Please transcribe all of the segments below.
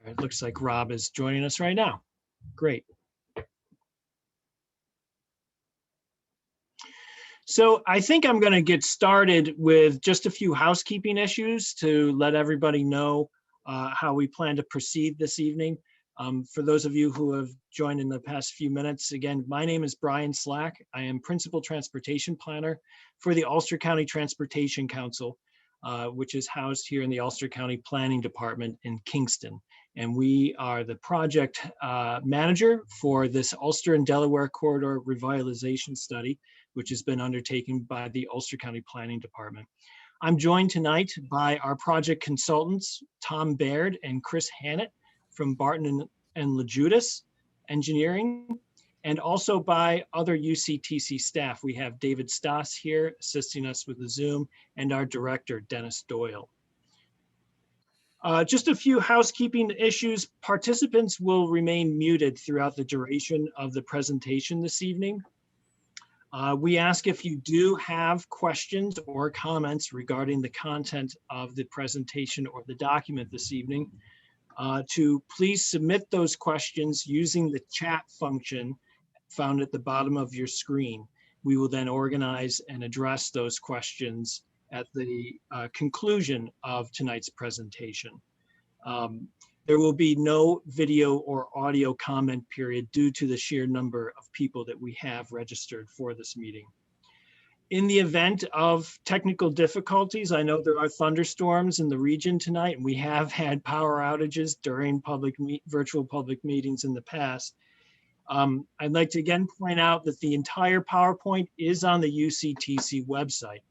It looks like Rob is joining us right now. Great. So I think I'm going to get started with just a few housekeeping issues to let everybody know how we plan to proceed this evening. For those of you who have joined in the past few minutes, again, my name is Brian Slack. I am Principal Transportation Planner for the Ulster County Transportation Council, which is housed here in the Ulster County Planning Department in Kingston. And we are the project manager for this Ulster and Delaware Corridor Revitalization Study, which has been undertaken by the Ulster County Planning Department. I'm joined tonight by our project consultants, Tom Baird and Chris Hannett from Barton and LeJudas Engineering, and also by other UCTC staff. We have David Stoss here assisting us with the Zoom, and our director, Dennis Doyle. Just a few housekeeping issues. Participants will remain muted throughout the duration of the presentation this evening. We ask if you do have questions or comments regarding the content of the presentation or the document this evening, to please submit those questions using the chat function found at the bottom of your screen. We will then organize and address those questions at the conclusion of tonight's presentation. There will be no video or audio comment period due to the sheer number of people that we have registered for this meeting. In the event of technical difficulties, I know there are thunderstorms in the region tonight, and we have had power outages during virtual public meetings in the past. I'd like to again point out that the entire PowerPoint is on the UCTC website.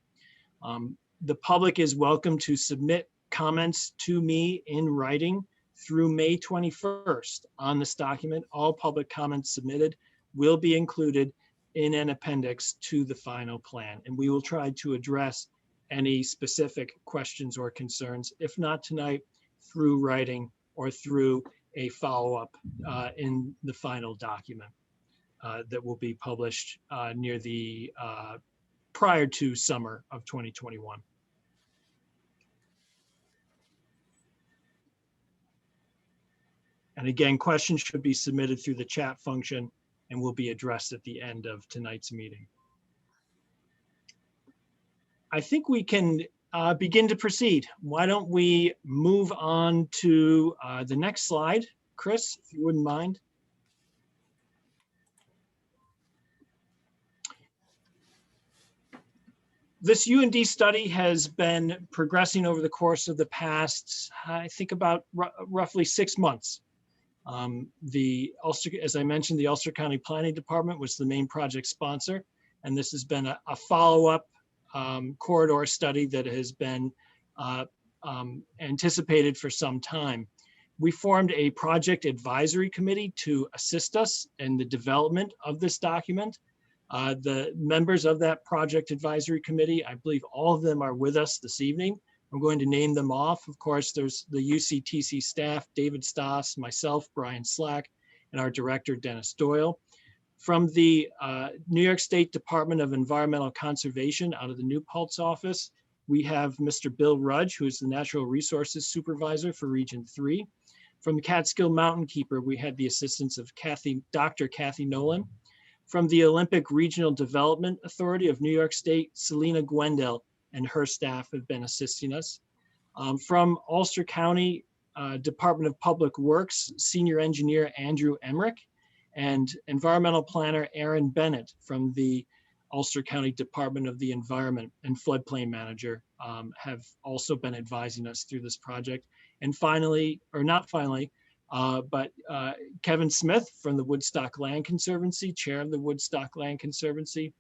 The public is welcome to submit comments to me in writing through May 21st on this document. All public comments submitted will be included in an appendix to the final plan, and we will try to address any specific questions or concerns, if not tonight, through writing or through a follow-up in the final document that will be published near the prior to summer of 2021. And again, questions should be submitted through the chat function and will be addressed at the end of tonight's meeting. I think we can begin to proceed. Why don't we move on to the next slide, Chris, if you wouldn't mind. This UND study has been progressing over the course of the past, I think about roughly 6 months. The Ulster, as I mentioned, the Ulster County Planning Department was the main project sponsor, and this has been a follow-up corridor study that has been anticipated for some time. We formed a project advisory committee to assist us in the development of this document. The members of that project advisory committee, I believe all of them are with us this evening. I'm going to name them off. Of course, there's the UCTC staff, David Stoss, myself, Brian Slack, and our director, Dennis Doyle. From the New York State Department of Environmental Conservation out of the New Paltz office, we have Mr. Bill Rudge, who is the Natural Resources Supervisor for Region 3. From the Catskill Mountain Keeper, we had the assistance of Dr. Kathy Nolan. From the Olympic Regional Development Authority of New York State, Selena Gwendell and her staff have been assisting us. From Ulster County Department of Public Works, Senior Engineer Andrew Emmerich, and Environmental Planner Aaron Bennett from the Ulster County Department of the Environment and Floodplain Manager have also been advising us through this project. And finally, or not finally, but Kevin Smith from the Woodstock Land Conservancy, Chair of the Woodstock Land Conservancy.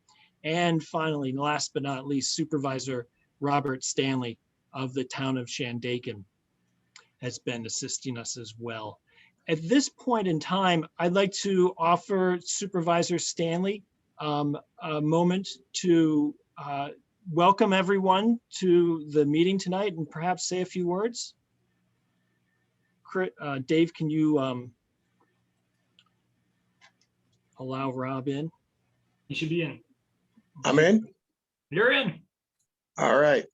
And finally, last but not least, Supervisor Robert Stanley of the town of Shandaken has been assisting us as well. At this point in time, I'd like to offer Supervisor Stanley a moment to welcome everyone to the meeting tonight and perhaps say a few words. Dave, can you allow Rob in? He should be in. I'm in. You're in. All right.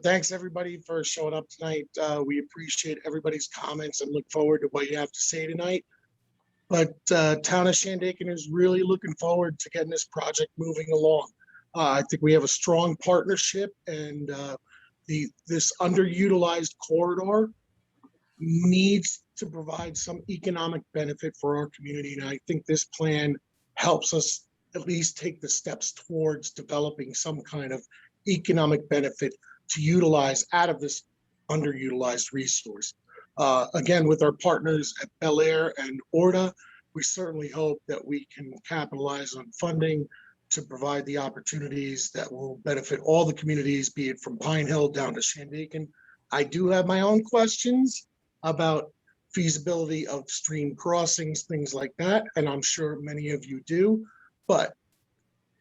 Thanks everybody for showing up tonight. We appreciate everybody's comments and look forward to what you have to say tonight. But Town of Shandaken is really looking forward to getting this project moving along. I think we have a strong partnership, and this underutilized corridor needs to provide some economic benefit for our community. And I think this plan helps us at least take the steps towards developing some kind of economic benefit to utilize out of this underutilized resource. Again, with our partners at Bel Air and Orta, we certainly hope that we can capitalize on funding to provide the opportunities that will benefit all the communities, be it from Pine Hill down to Shandaken. I do have my own questions about feasibility of stream crossings, things like that, and I'm sure many of you do. But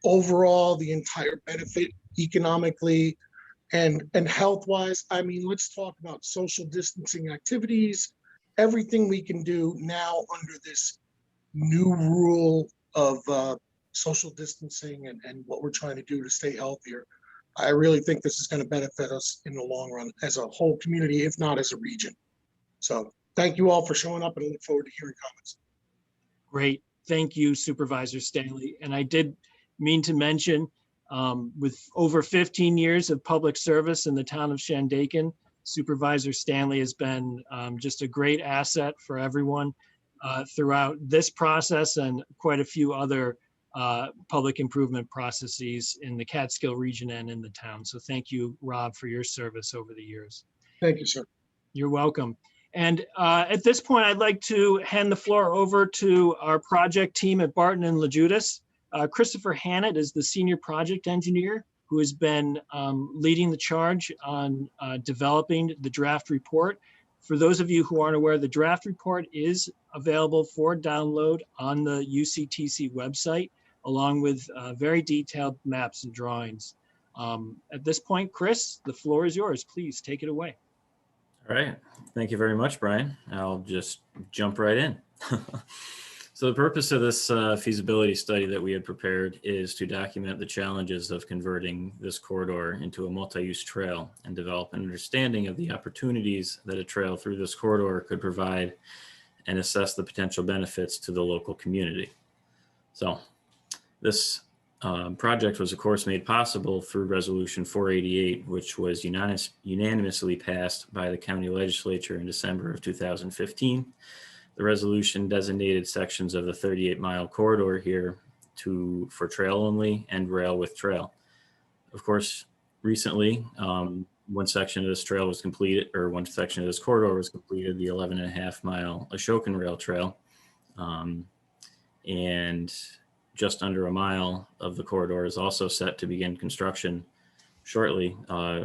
overall, the entire benefit economically and health-wise, I mean, let's talk about social distancing activities, everything we can do now under this new rule of social distancing and what we're trying to do to stay healthier. I really think this is going to benefit us in the long run as a whole community, if not as a region. So thank you all for showing up, and I look forward to hearing comments. Great. Thank you, Supervisor Stanley. And I did mean to mention, with over 15 years of public service in the town of Shandaken, Supervisor Stanley has been just a great asset for everyone throughout this process and quite a few other public improvement processes in the Catskill region and in the town. So thank you, Rob, for your service over the years. Thank you, sir. You're welcome. And at this point, I'd like to hand the floor over to our project team at Barton and LaJudas. Christopher Hannett is the senior project engineer who has been leading the charge on developing the draft report. For those of you who aren't aware, the draft report is available for download on the UCTC website, along with very detailed maps and drawings. At this point, Chris, the floor is yours. Please take it away. All right. Thank you very much, Brian. I'll just jump right in. So the purpose of this feasibility study that we had prepared is to document the challenges of converting this corridor into a multi-use trail and develop an understanding of the opportunities that a trail through this corridor could provide and assess the potential benefits to the local community. So this project was, of course, made possible through Resolution 488, which was unanimously passed by the county legislature in December of 2015. The resolution designated sections of the 38-mile corridor here for trail only and rail with trail. Of course, recently, one section of this trail was completed, or one section of this corridor was completed, the 11.5-mile Ashokan Rail Trail. And just under a mile of the corridor is also set to begin construction shortly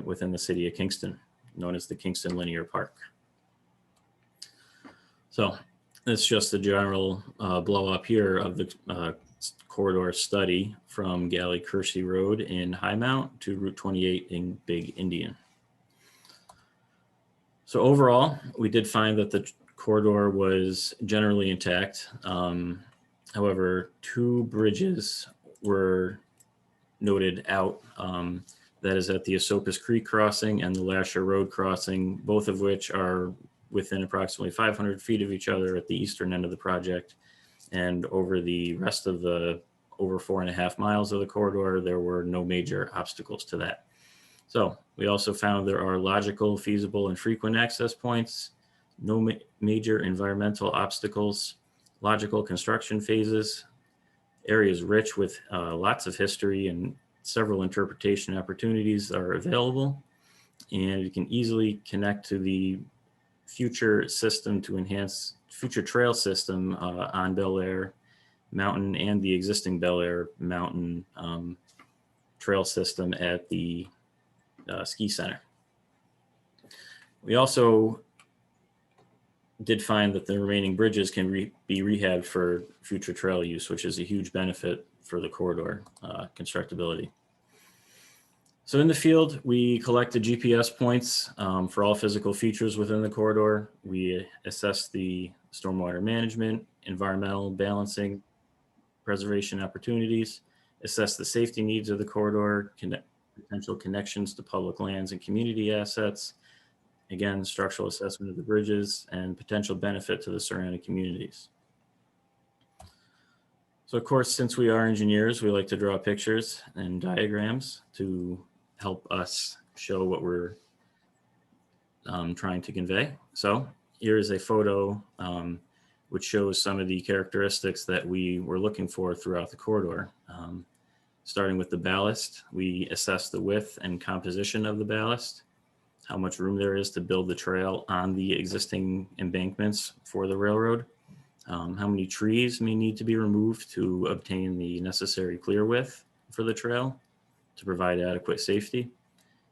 within the city of Kingston, known as the Kingston Linear Park. So it's just the general blow up here of the corridor study from Galley-Kersey Road in High Mount to Route 28 in Big Indian. So overall, we did find that the corridor was generally intact. However, two bridges were noted out. That is at the Esopus Creek crossing and the Lasher Road crossing, both of which are within approximately 500 feet of each other at the eastern end of the project. And over the rest of the over 4.5 miles of the corridor, there were no major obstacles to that. So we also found there are logical, feasible, and frequent access points, no major environmental obstacles, logical construction phases, areas rich with lots of history and several interpretation opportunities are available. And you can easily connect to the future system to enhance future trail system on Bel Air Mountain and the existing Bel Air Mountain trail system at the ski center. We also did find that the remaining bridges can be rehabbed for future trail use, which is a huge benefit for the corridor constructability. So in the field, we collected GPS points for all physical features within the corridor. We assessed the stormwater management, environmental balancing, preservation opportunities, assessed the safety needs of the corridor, potential connections to public lands and community assets, again, structural assessment of the bridges, and potential benefit to the surrounding communities. So of course, since we are engineers, we like to draw pictures and diagrams to help us show what we're trying to convey. So here is a photo which shows some of the characteristics that we were looking for throughout the corridor. Starting with the ballast, we assess the width and composition of the ballast, how much room there is to build the trail on the existing embankments for the railroad, how many trees may need to be removed to obtain the necessary clear width for the trail to provide adequate safety,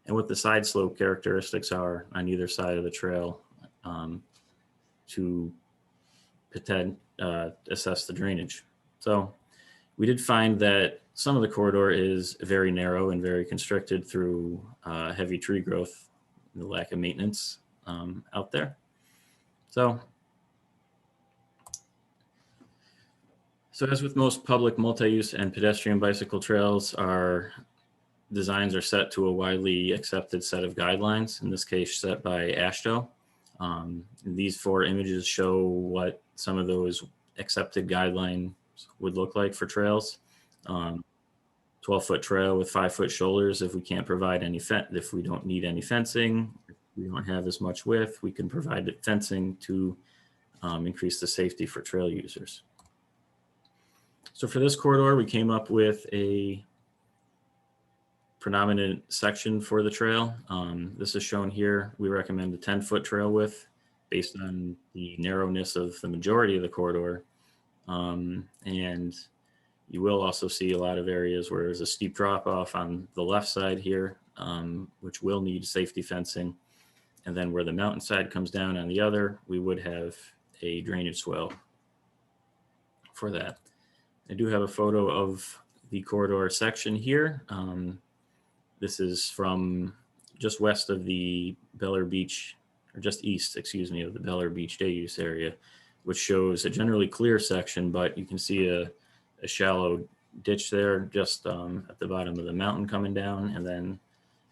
and what the side slope characteristics are on either side of the trail to assess the drainage. So we did find that some of the corridor is very narrow and very constricted through heavy tree growth, the lack of maintenance out there. So as with most public multi-use and pedestrian bicycle trails, our designs are set to a widely accepted set of guidelines, in this case set by AASHTO. These 4 images show what some of those accepted guidelines would look like for trails. 12-foot trail with 5-foot shoulders if we can't provide any if we don't need any fencing, if we don't have as much width, we can provide fencing to increase the safety for trail users. So for this corridor, we came up with a predominant section for the trail. This is shown here. We recommend a 10-foot trail width based on the narrowness of the majority of the corridor. And you will also see a lot of areas where there's a steep drop off on the left side here, which will need safety fencing. And then where the mountainside comes down on the other, we would have a drainage swell for that. I do have a photo of the corridor section here. This is from just west of the Bellear Beach, or just east, excuse me, of the Bellear Beach day use area, which shows a generally clear section, but you can see a shallow ditch there just at the bottom of the mountain coming down, and then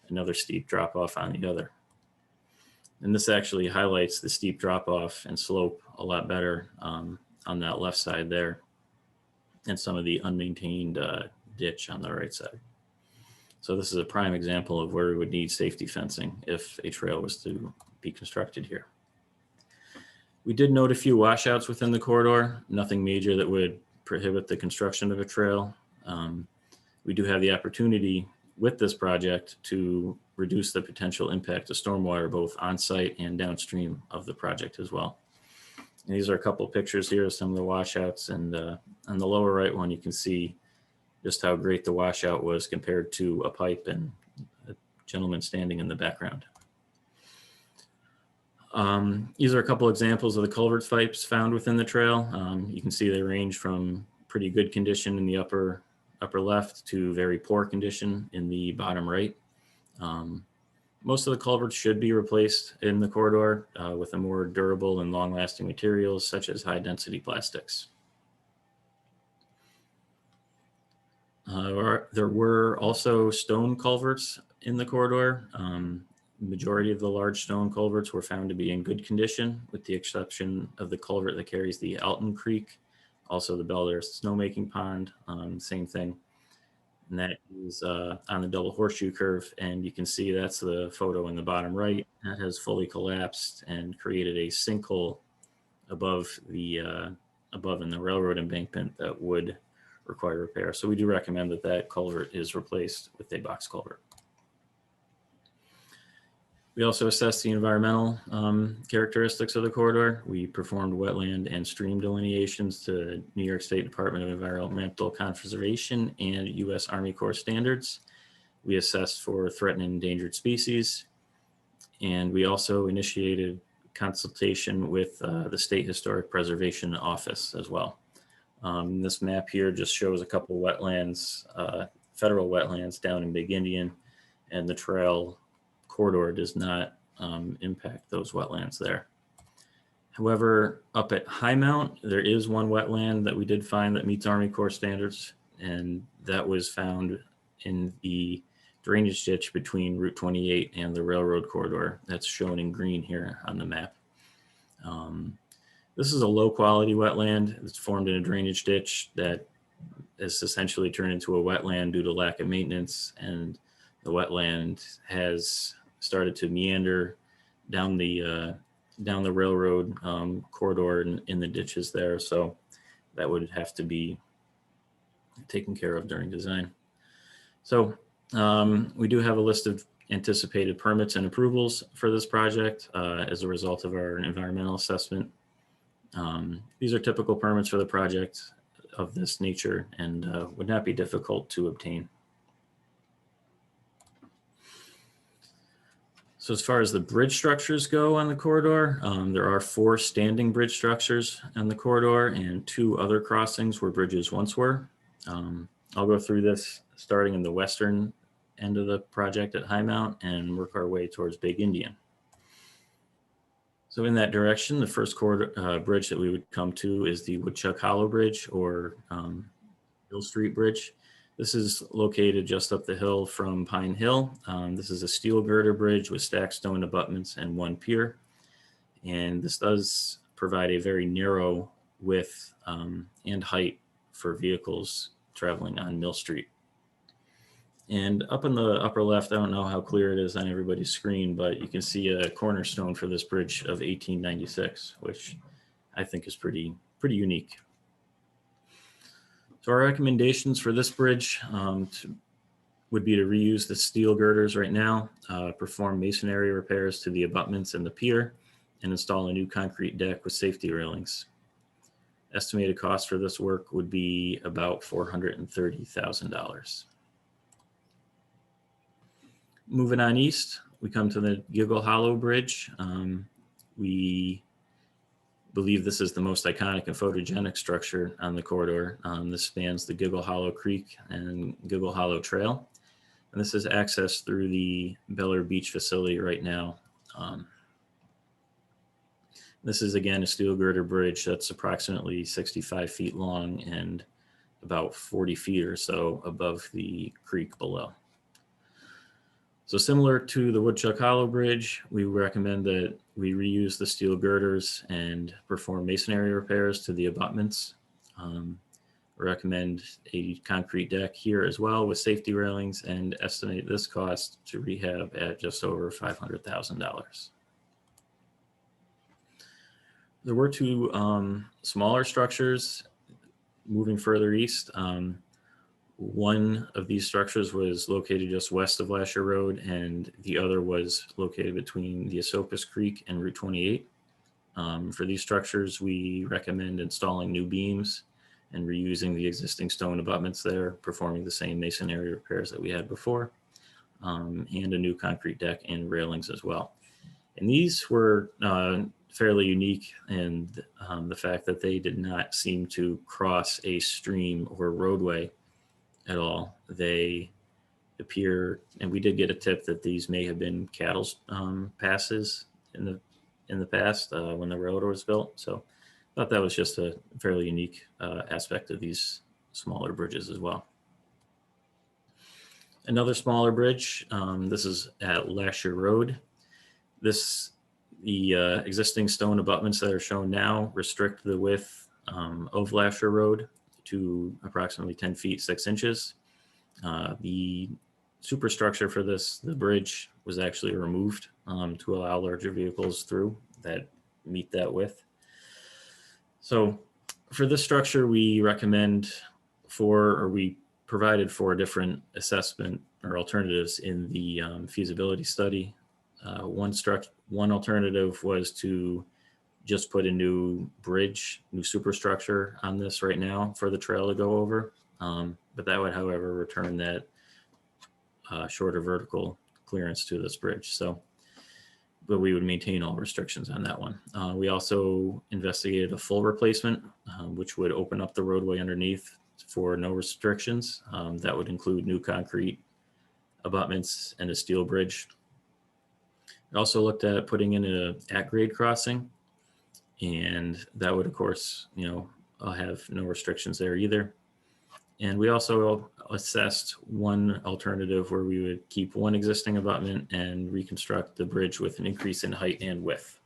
another steep drop off on the other. And this actually highlights the steep drop off and slope a lot better on that left side there, and some of the unmaintained ditch on the right side. So this is a prime example of where we would need safety fencing if a trail was to be constructed here. We did note a few washouts within the corridor, nothing major that would prohibit the construction of a trail. We do have the opportunity with this project to reduce the potential impact of stormwater both on site and downstream of the project as well. And these are a couple of pictures here of some of the washouts, and on the lower right one you can see just how great the washout was compared to a pipe and a gentleman standing in the background. These are a couple examples of the culvert pipes found within the trail. You can see they range from pretty good condition in the upper left to very poor condition in the bottom right. Most of the culverts should be replaced in the corridor with a more durable and long-lasting materials such as high-density plastics. There were also stone culverts in the corridor. The majority of the large stone culverts were found to be in good condition, with the exception of the culvert that carries the Alton Creek, also the Bellear snowmaking pond, same thing. And that is on the double horseshoe curve. And you can see that's the photo in the bottom right. That has fully collapsed and created a sinkhole above in the railroad embankment that would require repair. So we do recommend that culvert is replaced with a box culvert. We also assessed the environmental characteristics of the corridor. We performed wetland and stream delineations to New York State Department of Environmental Conservation and U.S. Army Corps standards. We assessed for threatened and endangered species. And we also initiated consultation with the State Historic Preservation Office as well. This map here just shows a couple wetlands, federal wetlands down in Big Indian, and the trail corridor does not impact those wetlands there. However, up at High Mount, there is one wetland that we did find that meets Army Corps standards, and that was found in the drainage ditch between Route 28 and the railroad corridor. That's shown in green here on the map. This is a low quality wetland. It's formed in a drainage ditch that is essentially turned into a wetland due to lack of maintenance, and the wetland has started to meander down the railroad corridor in the ditches there. So that would have to be taken care of during design. So we do have a list of anticipated permits and approvals for this project as a result of our environmental assessment. These are typical permits for the project of this nature and would not be difficult to obtain. So as far as the bridge structures go on the corridor, there are 4 standing bridge structures on the corridor and 2 other crossings where bridges once were. I'll go through this starting in the western end of the project at High Mount and work our way towards Big Indian. So in that direction, the first bridge that we would come to is the Woodchuck Hollow Bridge, or Hill Street Bridge. This is located just up the hill from Pine Hill. This is a steel girder bridge with stacked stone abutments and 1 pier. And this does provide a very narrow width and height for vehicles traveling on Mill Street. And up in the upper left, I don't know how clear it is on everybody's screen, but you can see a cornerstone for this bridge of 1896, which I think is pretty unique. So our recommendations for this bridge would be to reuse the steel girders right now, perform masonry repairs to the abutments and the pier, and install a new concrete deck with safety railings. Estimated cost for this work would be about $430,000. Moving on east, we come to the Giggle Hollow Bridge. We believe this is the most iconic and photogenic structure on the corridor. This spans the Giggle Hollow Creek and Giggle Hollow Trail. And this is accessed through the Beller Beach facility right now. This is, again, a steel girder bridge that's approximately 65 feet long and about 40 feet or so above the creek below. So similar to the Woodchuck Hollow Bridge, we recommend that we reuse the steel girders and perform masonry repairs to the abutments. Recommend a concrete deck here as well with safety railings, and estimate this cost to rehab at just over $500,000. There were 2 smaller structures moving further east. One of these structures was located just west of Lasher Road, and the other was located between the Esopus Creek and Route 28. For these structures, we recommend installing new beams and reusing the existing stone abutments there, performing the same masonry repairs that we had before, and a new concrete deck and railings as well. And these were fairly unique in the fact that they did not seem to cross a stream or roadway at all. They appear, and we did get a tip that these may have been cattle passes in the past when the railroad was built. So I thought that was just a fairly unique aspect of these smaller bridges as well. Another smaller bridge, this is at Lasher Road. The existing stone abutments that are shown now restrict the width of Lasher Road to approximately 10 feet 6 inches. The superstructure for the bridge was actually removed to allow larger vehicles through that meet that width. So for this structure, we recommend we provided 4 different assessment or alternatives in the feasibility study. One alternative was to just put a new bridge, new superstructure on this right now for the trail to go over. But that would, however, return that shorter vertical clearance to this bridge. But we would maintain all restrictions on that one. We also investigated a full replacement, which would open up the roadway underneath for no restrictions. That would include new concrete abutments and a steel bridge. We also looked at putting in an at-grade crossing, and that would, of course, have no restrictions there either. And we also assessed one alternative where we would keep one existing abutment and reconstruct the bridge with an increase in height and width.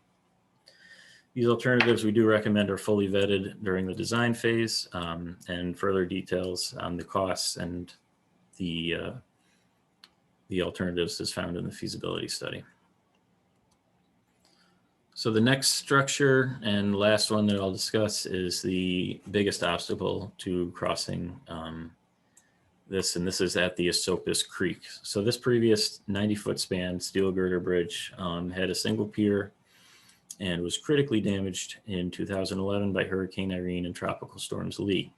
These alternatives we do recommend are fully vetted during the design phase, and further details on the costs and the alternatives is found in the feasibility study. So the next structure and last one that I'll discuss is the biggest obstacle to crossing this, and this is at the Esopus Creek. So this previous 90-foot span steel girder bridge had a single pier and was critically damaged in 2011 by Hurricane Irene and Tropical Storms Lee.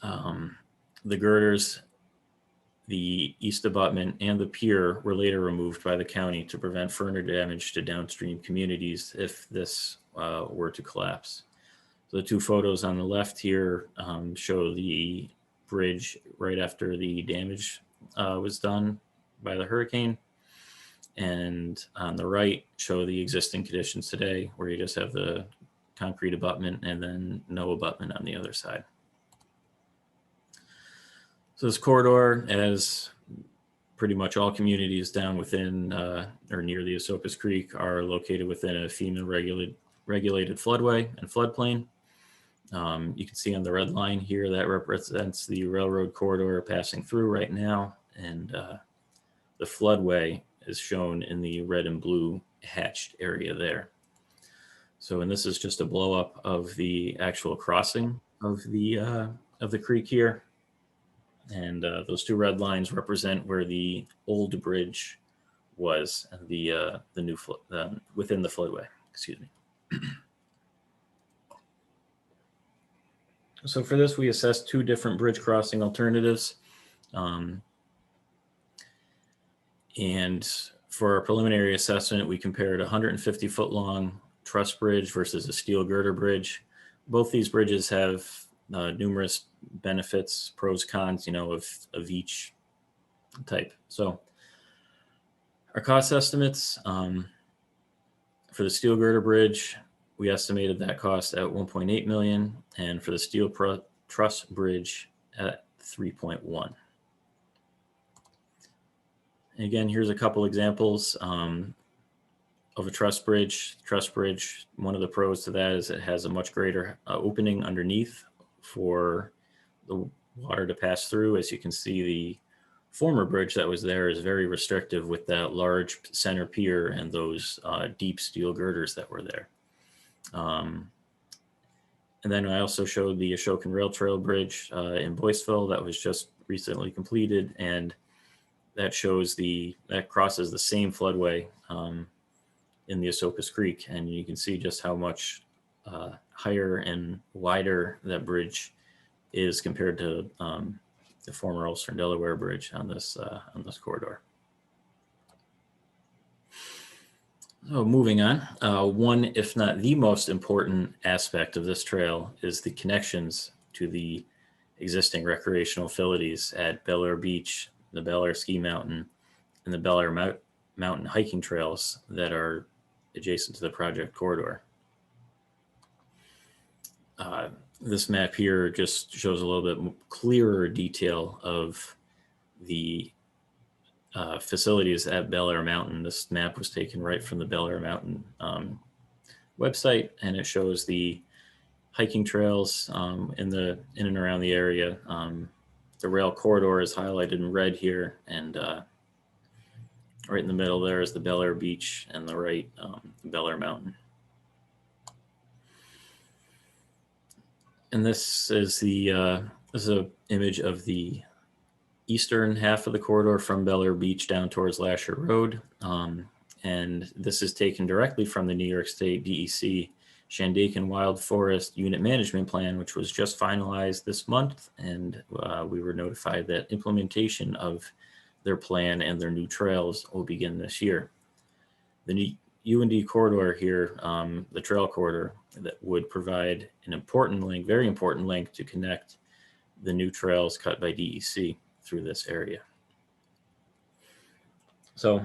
The girders, the east abutment, and the pier were later removed by the county to prevent further damage to downstream communities if this were to collapse. So the two photos on the left here show the bridge right after the damage was done by the hurricane. And on the right show the existing conditions today, where you just have the concrete abutment and then no abutment on the other side. So this corridor, as pretty much all communities down within or near the Esopus Creek, are located within a FEMA regulated floodway and floodplain. You can see on the red line here that represents the railroad corridor passing through right now, and the floodway is shown in the red and blue hatched area there. So, and this is just a blow up of the actual crossing of the creek here. And those two red lines represent where the old bridge was, the new within the floodway. Excuse me. So for this, we assessed two different bridge crossing alternatives. And for our preliminary assessment, we compared a 150-foot long truss bridge versus a steel girder bridge. Both these bridges have numerous benefits, pros, cons, of each type. So our cost estimates for the steel girder bridge, we estimated that cost at 1.8 million, and for the steel truss bridge at 3.1. Again, here's a couple examples of a truss bridge. Truss bridge, one of the pros to that is it has a much greater opening underneath for the water to pass through. As you can see, the former bridge that was there is very restrictive with that large center pier and those deep steel girders that were there. And then I also showed the Ashokan Rail Trail Bridge in Boyceville that was just recently completed, and that shows that crosses the same floodway in the Esopus Creek, and you can see just how much higher and wider that bridge is compared to the former Ulster and Delaware bridge on this corridor. So moving on, one, if not the most important aspect of this trail is the connections to the existing recreational facilities at Bel-Air Beach, the Bel-Air Ski Mountain, and the Bel-Air Mountain hiking trails that are adjacent to the project corridor. This map here just shows a little bit clearer detail of the facilities at Bel-Air Mountain. This map was taken right from the Bel-Air Mountain website, and it shows the hiking trails in and around the area. The rail corridor is highlighted in red here, and right in the middle there is the Bel-Air Beach, and the right, Bel-Air Mountain. And this is an image of the eastern half of the corridor from Bel-Air Beach down towards Lasher Road. And this is taken directly from the New York State DEC Shandaken Wild Forest Unit Management Plan, which was just finalized this month. And we were notified that implementation of their plan and their new trails will begin this year. The UND corridor here, the trail corridor, that would provide an important link, very important link to connect the new trails cut by DEC through this area. So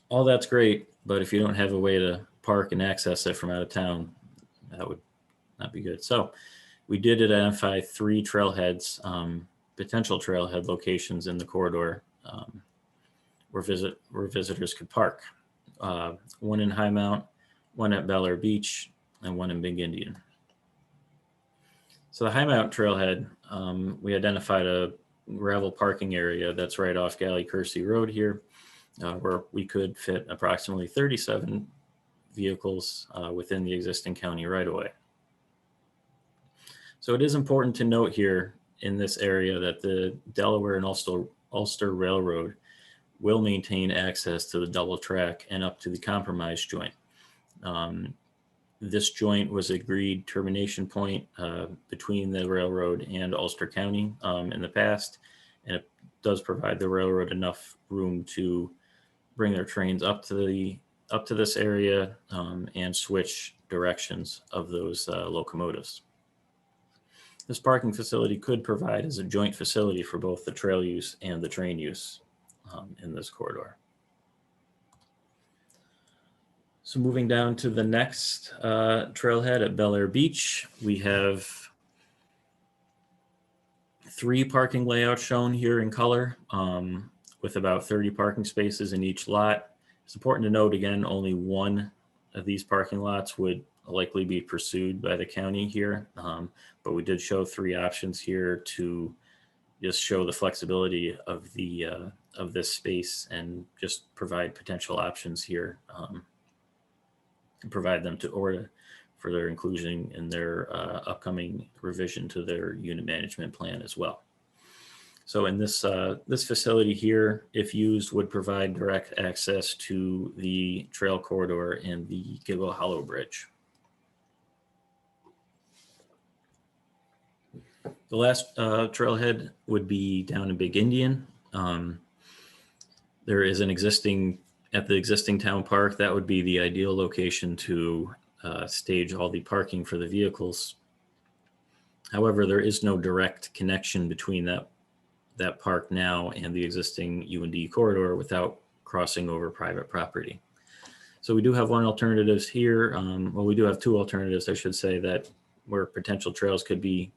all that's great, but if you don't have a way to park and access it from out of town, that would not be good. So We did identify 3 trailheads, potential trailhead locations in the corridor where visitors could park. One in High Mount, one at Bel Air Beach, and one in Big Indian. So the High Mount trailhead, we identified a gravel parking area that's right off Galley-Kersey Road here, where we could fit approximately 37 vehicles within the existing county right-of-way. So it is important to note here in this area that the Delaware and Ulster Railroad will maintain access to the double track and up to the compromise joint. This joint was agreed termination point between the railroad and Ulster County in the past, and it does provide the railroad enough room to bring their trains up to this area and switch directions of those locomotives. This parking facility could provide as a joint facility for both the trail use and the train use in this corridor. So moving down to the next trailhead at Bel Air Beach, we have 3 parking layouts shown here in color with about 30 parking spaces in each lot. It's important to note again, only one of these parking lots would likely be pursued by the county here, but we did show 3 options here to just show the flexibility of the of this space and just provide potential options here and provide them to ORDA for their inclusion in their upcoming revision to their unit management plan as well. So in this this facility here, if used, would provide direct access to the trail corridor and the Giggle Hollow Bridge. The last trailhead would be down in Big Indian. There is an existing, at the existing town park, that would be the ideal location to stage all the parking for the vehicles. However, there is no direct connection between that park now and the existing U&D corridor without crossing over private property. So we do have one alternative here. Well, we do have 2 alternatives, I should say, that where potential trails could be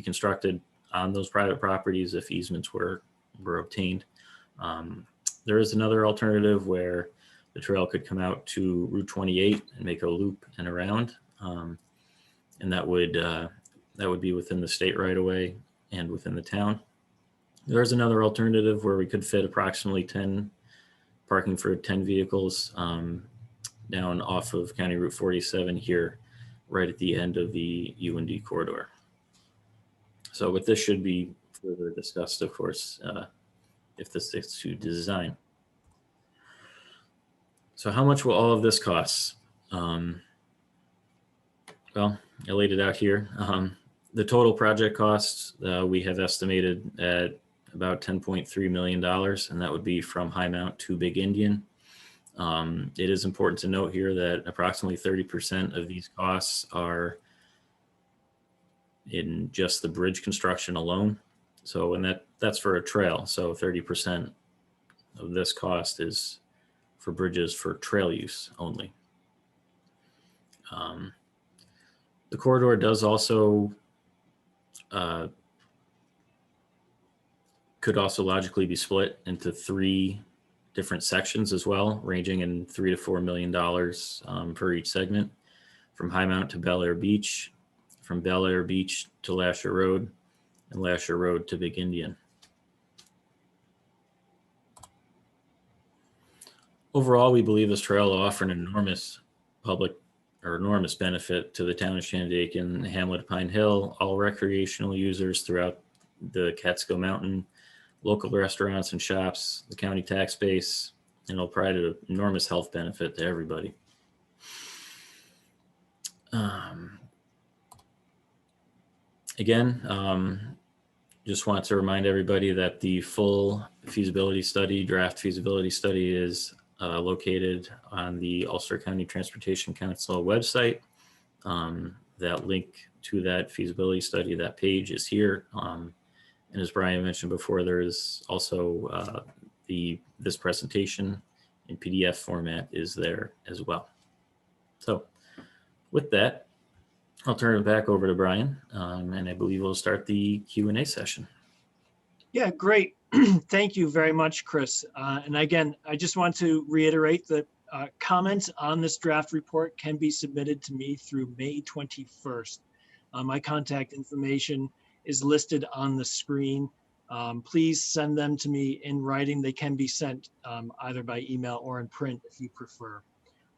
constructed on those private properties if easements were obtained. There is another alternative where the trail could come out to Route 28 and make a loop and around, and that would be within the state right away and within the town. There's another alternative where we could fit approximately 10 parking for 10 vehicles down off of County Route 47 here, right at the end of the U&D corridor. So with this should be further discussed, of course, if this is to design. So how much will all of this cost? Well, I laid it out here. The total project costs we have estimated at about $10.3 million, and that would be from High Mount to Big Indian. It is important to note here that approximately 30% of these costs are in just the bridge construction alone. So, and that's for a trail. So 30% of this cost is for bridges for trail use only. The corridor does also, could also logically be split into 3 different sections as well, ranging in $3 to $4 million per each segment, from High Mount to Bel Air Beach, from Bel Air Beach to Lasher Road, and Lasher Road to Big Indian. Overall, we believe this trail will offer an enormous enormous benefit to the town of Shandaken, Hamlet of Pine Hill, all recreational users throughout the Catskill Mountain, local restaurants and shops, the county tax base, and it'll provide an enormous health benefit to everybody. Again, just want to remind everybody that the full feasibility study, draft feasibility study, is located on the Ulster County Transportation Council website. That link to that feasibility study, that page, is here. And as Brian mentioned before, there is also this presentation in PDF format is there as well. So with that, I'll turn it back over to Brian, and I believe we'll start the Q&A session. Yeah, great. Thank you very much, Chris. And again, I just want to reiterate that comments on this draft report can be submitted to me through May 21st. My contact information is listed on the screen. Please send them to me in writing. They can be sent either by email or in print if you prefer,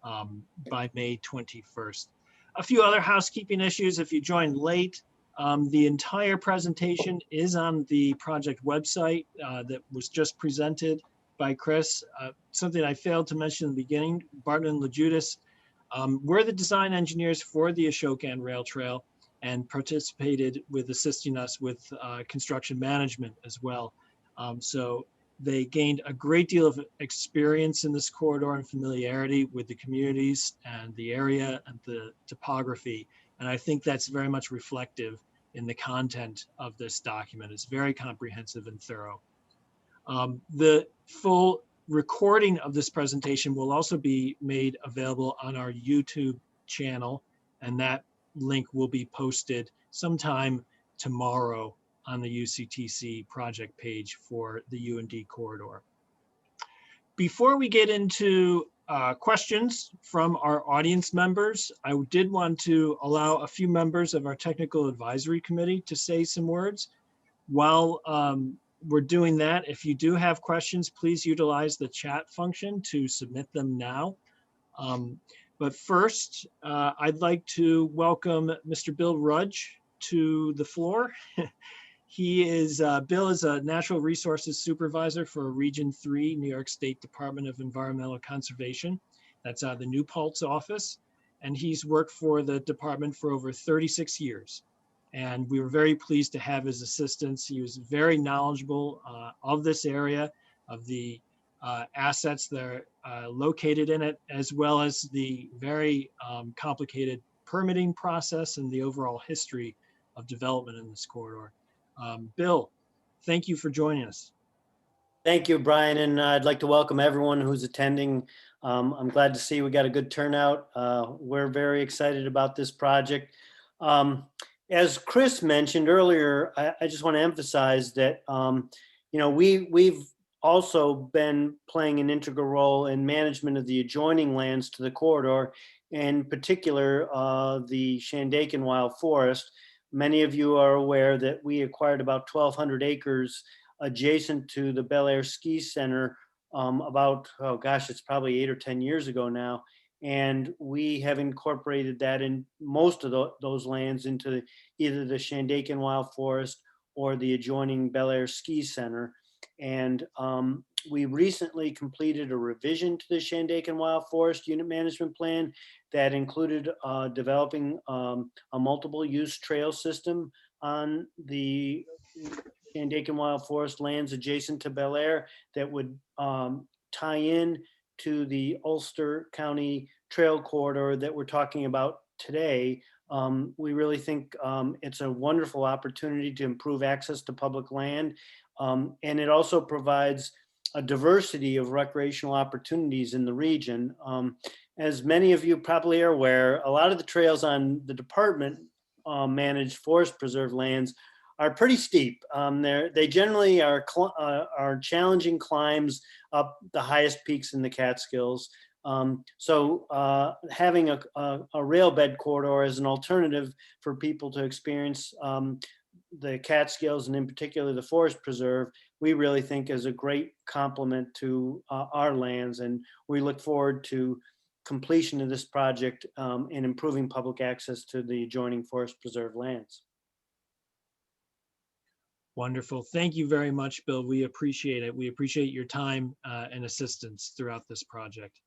by May 21st. A few other housekeeping issues. If you joined late, the entire presentation is on the project website that was just presented by Chris. Something I failed to mention in the beginning, Barton and LaJudas were the design engineers for the Ashokan Rail Trail and participated with assisting us with construction management as well. So they gained a great deal of experience in this corridor and familiarity with the communities and the area and the topography. And I think that's very much reflective in the content of this document. It's very comprehensive and thorough. The full recording of this presentation will also be made available on our YouTube channel, and that link will be posted sometime tomorrow on the UCTC project page for the UND corridor. Before we get into questions from our audience members, I did want to allow a few members of our technical advisory committee to say some words. While we're doing that, if you do have questions, please utilize the chat function to submit them now. But first, I'd like to welcome Mr. Bill Rudge to the floor. Bill is a natural resources supervisor for Region 3, New York State Department of Environmental Conservation. That's the New Paltz office. And he's worked for the department for over 36 years. And we were very pleased to have his assistance. He was very knowledgeable of this area, of the assets that are located in it, as well as the very complicated permitting process and the overall history of development in this corridor. Bill, thank you for joining us. Thank you, Brian, and I'd like to welcome everyone who's attending. I'm glad to see we got a good turnout. We're very excited about this project. As Chris mentioned earlier, I just want to emphasize that we've also been playing an integral role in management of the adjoining lands to the corridor, in particular the Shandaken Wild Forest. Many of you are aware that we acquired about 1,200 acres adjacent to the Bel Air Ski Center about, oh gosh, it's probably 8 or 10 years ago now. And we have incorporated that in most of those lands into either the Shandaken Wild Forest or the adjoining Bel Air Ski Center. And we recently completed a revision to the Shandaken Wild Forest Unit Management Plan that included developing a multiple use trail system on the Shandaken Wild Forest lands adjacent to Bel Air that would tie in to the Ulster County Trail Corridor that we're talking about today. We really think it's a wonderful opportunity to improve access to public land. And it also provides a diversity of recreational opportunities in the region. As many of you probably are aware, a lot of the trails on the department managed forest preserve lands are pretty steep. They generally are challenging climbs up the highest peaks in the Catskills. So having a rail bed corridor as an alternative for people to experience the Catskills, and in particular the forest preserve, we really think is a great complement to our lands. And we look forward to completion of this project and improving public access to the adjoining forest preserve lands. Wonderful. Thank you very much, Bill. We appreciate it. We appreciate your time and assistance throughout this project.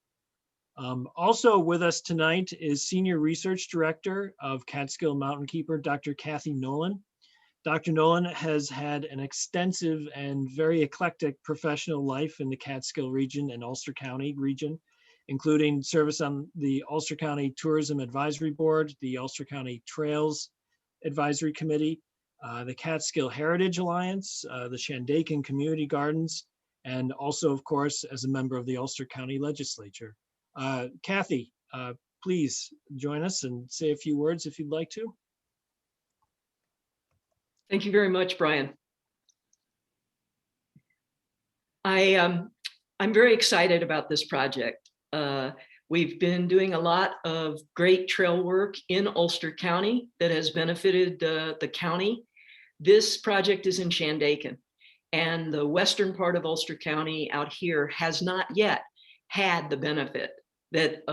Also with us tonight is Senior Research Director of Catskill Mountain Keeper, Dr. Kathy Nolan. Dr. Nolan has had an extensive and very eclectic professional life in the Catskill region and Ulster County region, including service on the Ulster County Tourism Advisory Board, the Ulster County Trails Advisory Committee, the Catskill Heritage Alliance, the Shandaken Community Gardens, and also, of course, as a member of the Ulster County Legislature. Kathy, please join us and say a few words if you'd like to. Thank you very much, Brian. I'm very excited about this project. We've been doing a lot of great trail work in Ulster County that has benefited the county. This project is in Shandaken, and the western part of Ulster County out here has not yet had the benefit that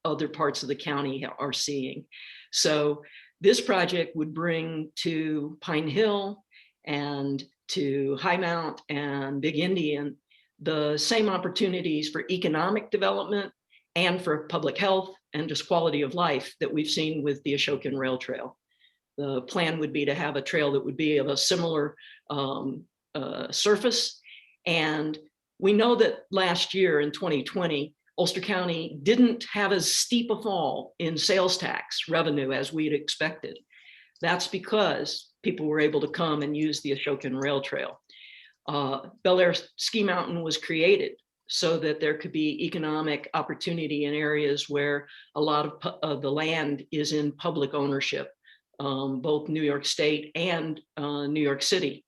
other parts of the county are seeing. So this project would bring to Pine Hill and to High Mount and Big Indian the same opportunities for economic development and for public health and just quality of life that we've seen with the Ashokan Rail Trail. The plan would be to have a trail that would be of a similar surface. And we know that last year in 2020, Ulster County didn't have as steep a fall in sales tax revenue as we'd expected. That's because people were able to come and use the Ashokan Rail Trail. Bel-Air Ski Mountain was created so that there could be economic opportunity in areas where a lot of the land is in public ownership, both New York State and New York City.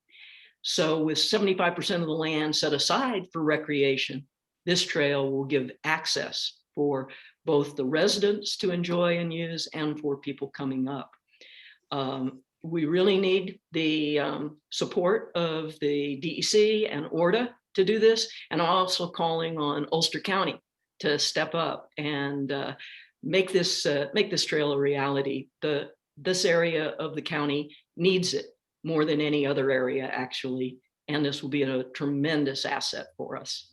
So with 75% of the land set aside for recreation, this trail will give access for both the residents to enjoy and use and for people coming up. We really need the support of the DEC and ORDA to do this, and also calling on Ulster County to step up and make this trail a reality. This area of the county needs it more than any other area, actually, and this will be a tremendous asset for us.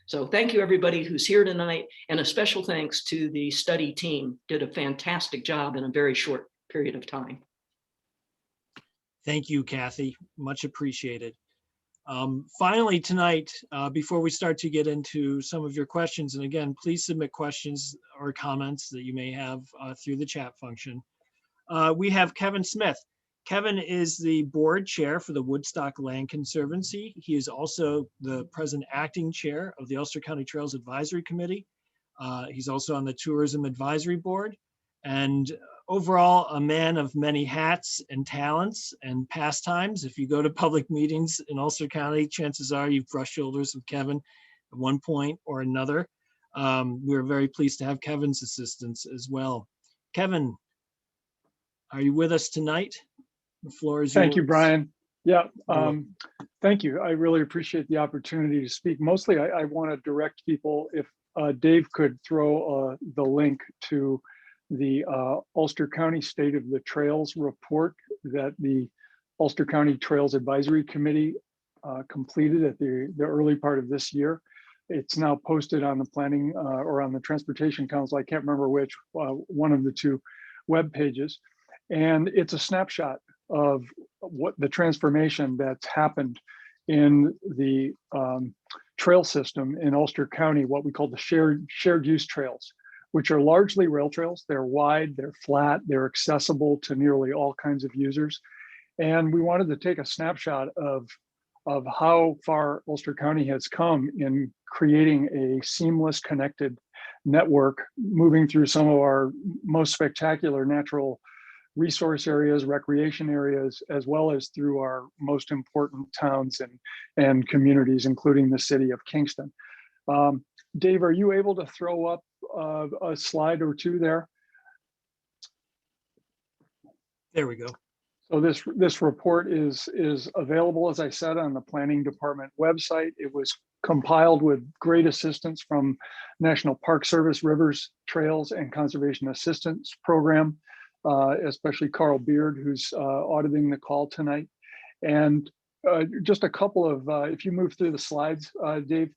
So thank you, everybody who's here tonight, and a special thanks to the study team. Did a fantastic job in a very short period of time. Thank you, Kathy. Much appreciated. Finally, tonight, before we start to get into some of your questions, and again, please submit questions or comments that you may have through the chat function. We have Kevin Smith. Kevin is the board chair for the Woodstock Land Conservancy. He is also the present acting chair of the Ulster County Trails Advisory Committee. He's also on the Tourism Advisory Board, and overall a man of many hats and talents and pastimes. If you go to public meetings in Ulster County, chances are you've brushed shoulders with Kevin at one point or another. We're very pleased to have Kevin's assistance as well. Kevin, are you with us tonight? The floor is yours. Thank you, Brian. Yeah, thank you. I really appreciate the opportunity to speak. Mostly, I want to direct people, if Dave could throw the link to the Ulster County State of the Trails report that the Ulster County Trails Advisory Committee completed at the early part of this year. It's now posted on the planning or on the Transportation Council, I can't remember which, one of the two web pages. And it's a snapshot of what the transformation that's happened in the trail system in Ulster County, what we call the shared use trails, which are largely rail trails. They're wide, they're flat, they're accessible to nearly all kinds of users. And we wanted to take a snapshot of how far Ulster County has come in creating a seamless connected network, moving through some of our most spectacular natural resource areas, recreation areas, as well as through our most important towns and communities, including the city of Kingston. Dave, are you able to throw up a slide or two there? There we go. So this report is available, as I said, on the Planning Department website. It was compiled with great assistance from National Park Service Rivers, Trails, and Conservation Assistance Program, especially Carl Beard, who's auditing the call tonight. And just a couple of, if you move through the slides, Dave,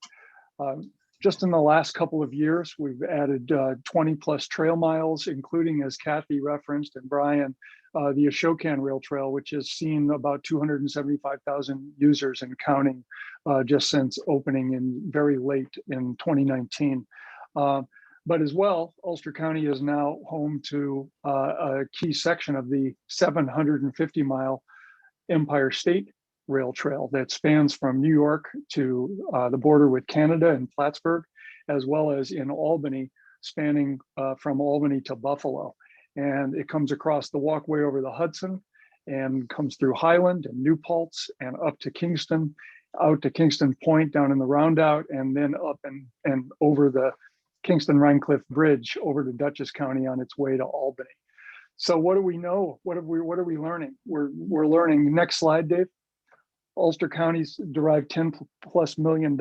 just in the last couple of years, we've added 20 plus trail miles, including, as Kathy referenced and Brian, the Ashokan Rail Trail, which has seen about 275,000 users and counting just since opening in very late in 2019. But as well, Ulster County is now home to a key section of the 750-mile Empire State Rail Trail that spans from New York to the border with Canada in Plattsburgh, as well as in Albany spanning from Albany to Buffalo. And it comes across the walkway over the Hudson and comes through Highland and New Paltz and up to Kingston, out to Kingston Point down in the roundout, and then up and over the Kingston-Rhinecliff Bridge over to Dutchess County on its way to Albany. So what do we know? What are we learning? We're learning. Next slide, Dave. Ulster County's derived $10+ million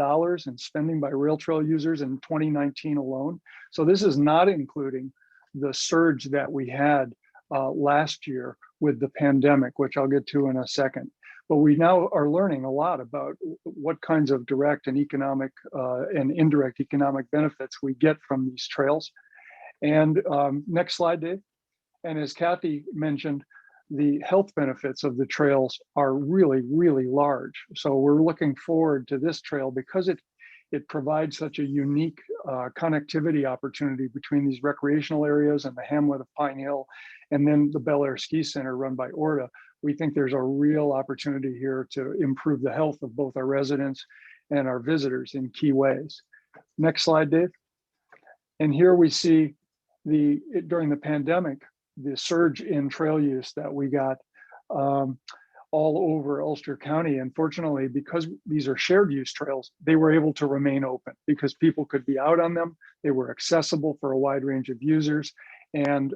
in spending by rail trail users in 2019 alone. So this is not including the surge that we had last year with the pandemic, which I'll get to in a second. But we now are learning a lot about what kinds of direct and economic and indirect economic benefits we get from these trails. And next slide, Dave. And as Kathy mentioned, the health benefits of the trails are really, really large. So we're looking forward to this trail because it provides such a unique connectivity opportunity between these recreational areas and the hamlet of Pine Hill, and then the Bel Air Ski Center run by Orta. We think there's a real opportunity here to improve the health of both our residents and our visitors in key ways. Next slide, Dave. And here we see during the pandemic, the surge in trail use that we got all over Ulster County. And fortunately, because these are shared use trails, they were able to remain open because people could be out on them. They were accessible for a wide range of users, and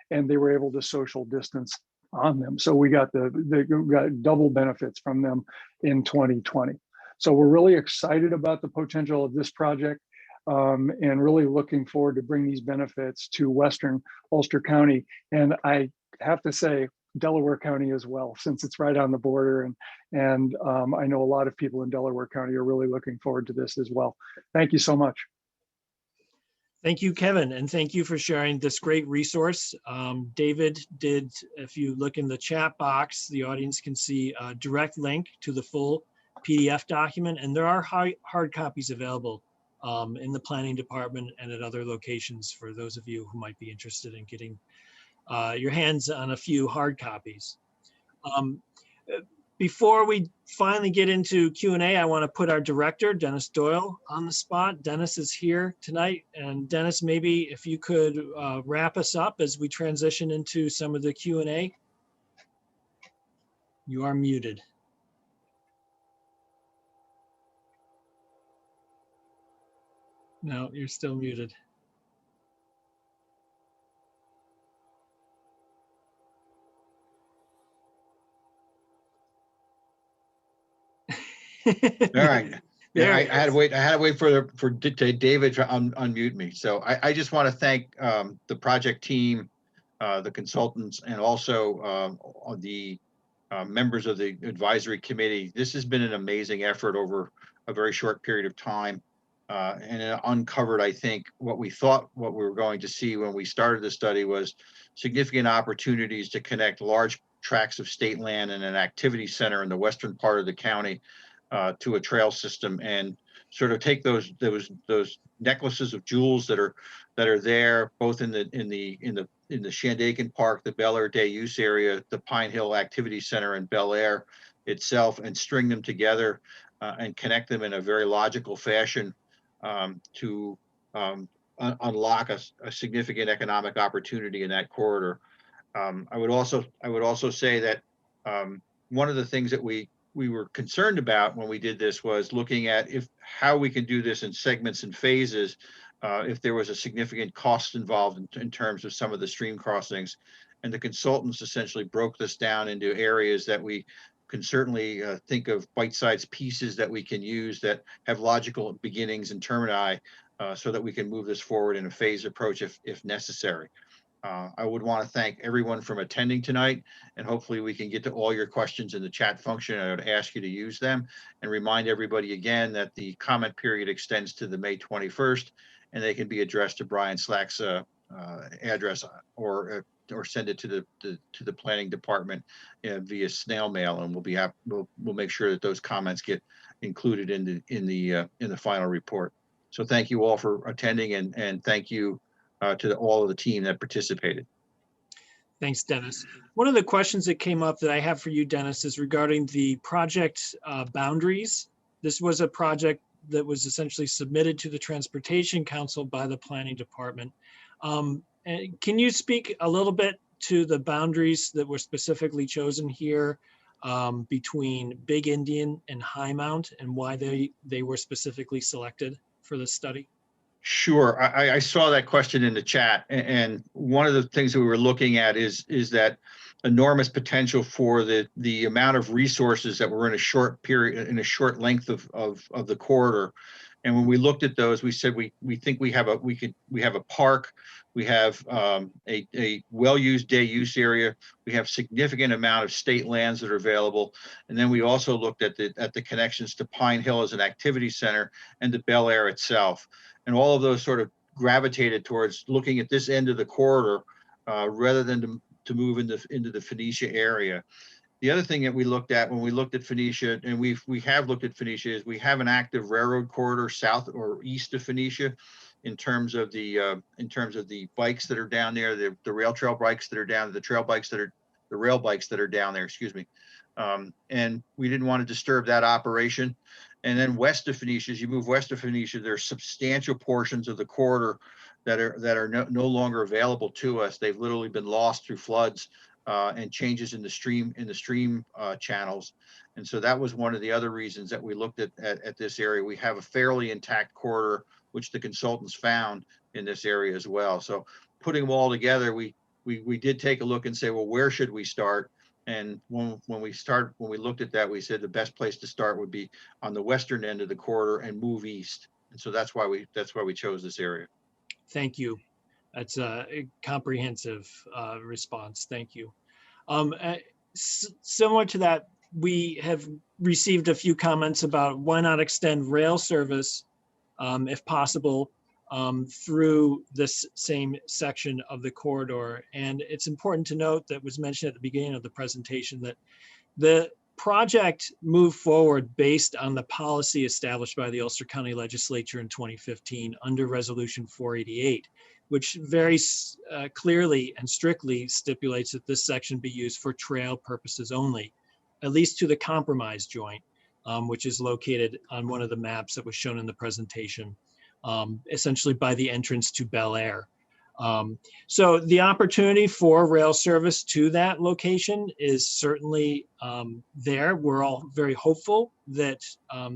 they were able to social distance on them. So we got got double benefits from them in 2020. So we're really excited about the potential of this project. And really looking forward to bring these benefits to Western Ulster County. And I have to say, Delaware County as well, since it's right on the border. And I know a lot of people in Delaware County are really looking forward to this as well. Thank you so much. Thank you, Kevin, and thank you for sharing this great resource. David did, if you look in the chat box, the audience can see a direct link to the full PDF document, and there are hard copies available in the planning department and at other locations for those of you who might be interested in getting your hands on a few hard copies. Before we finally get into Q&A, I want to put our director, Dennis Doyle, on the spot. Dennis is here tonight. And Dennis, maybe if you could wrap us up as we transition into some of the Q&A. You are muted. No, you're still muted. All right. Yeah, I had to wait for David to unmute me. So I just want to thank the project team, the consultants, and also the members of the advisory committee. This has been an amazing effort over a very short period of time. And it uncovered, I think, what we were going to see when we started the study was significant opportunities to connect large tracts of state land and an activity center in the western part of the county to a trail system, and sort of take those necklaces of jewels that are there, both in the Shandaken Park, the Bel Air Day Use Area, the Pine Hill Activity Center, and Bel Air itself, and string them together and connect them in a very logical fashion to unlock a significant economic opportunity in that corridor. I would also say that one of the things that we were concerned about when we did this was looking at how we can do this in segments and phases, if there was a significant cost involved in terms of some of the stream crossings. And the consultants essentially broke this down into areas that we can certainly think of bite-sized pieces that we can use that have logical beginnings and termini, so that we can move this forward in a phased approach if necessary. I would want to thank everyone from attending tonight, and hopefully we can get to all your questions in the chat function. I would ask you to use them, and remind everybody again that the comment period extends to the May 21st, and they can be addressed to Brian Slack's address, or send it to the planning department via snail mail, and we'll make sure that those comments get included in the final report. So thank you all for attending, and thank you to all of the team that participated. Thanks, Dennis. One of the questions that came up that I have for you, Dennis, is regarding the project boundaries. This was a project that was essentially submitted to the Transportation Council by the Planning Department. And can you speak a little bit to the boundaries that were specifically chosen here between Big Indian and High Mount, and why they were specifically selected for this study? Sure. I saw that question in the chat, and one of the things that we were looking at is that enormous potential for the amount of resources that were in a short period, in a short length of the corridor. And when we looked at those, we said we think we have a park, we have a well-used day use area, we have significant amount of state lands that are available, and then we also looked at the connections to Pine Hill as an activity center and to Bel Air itself. And all of those sort of gravitated towards looking at this end of the corridor rather than to move into the Phoenicia area. The other thing that we looked at when we looked at Phoenicia, and we have looked at Phoenicia, is we have an active railroad corridor south or east of Phoenicia in terms of the bikes that are down there, the rail trail bikes that are down, the rail bikes that are down there, excuse me. And we didn't want to disturb that operation. And then west of Phoenicia, as you move west of Phoenicia, there's substantial portions of the corridor that are no longer available to us. They've literally been lost through floods and changes in the stream channels. And so that was one of the other reasons that we looked at this area. We have a fairly intact corridor, which the consultants found in this area as well. So putting them all together, we did take a look and say, well, where should we start? And when we looked at that, we said the best place to start would be on the western end of the corridor and move east. And so that's why we chose this area. Thank you. That's a comprehensive response. Thank you. Similar to that, we have received a few comments about why not extend rail service, if possible, through this same section of the corridor. And it's important to note that was mentioned at the beginning of the presentation that the project moved forward based on the policy established by the Ulster County Legislature in 2015 under Resolution 488, which very clearly and strictly stipulates that this section be used for trail purposes only, at least to the compromise joint, which is located on one of the maps that was shown in the presentation, essentially by the entrance to Bel Air. So the opportunity for rail service to that location is certainly there. We're all very hopeful that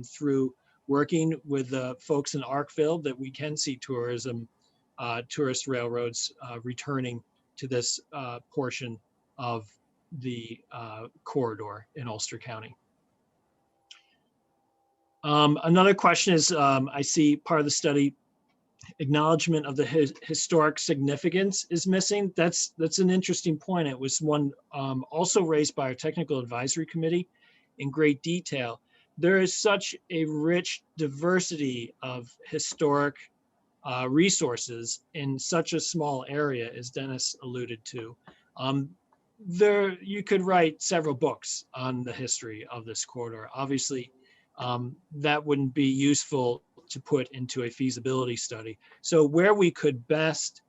through working with the folks in Arkville that we can see tourist railroads returning to this portion of the corridor in Ulster County. Another question is, I see part of the study acknowledgement of the historic significance is missing. That's an interesting point. It was one also raised by our technical advisory committee in great detail. There is such a rich diversity of historic resources in such a small area, as Dennis alluded to. You could write several books on the history of this corridor. Obviously, that wouldn't be useful to put into a feasibility study. So where we could best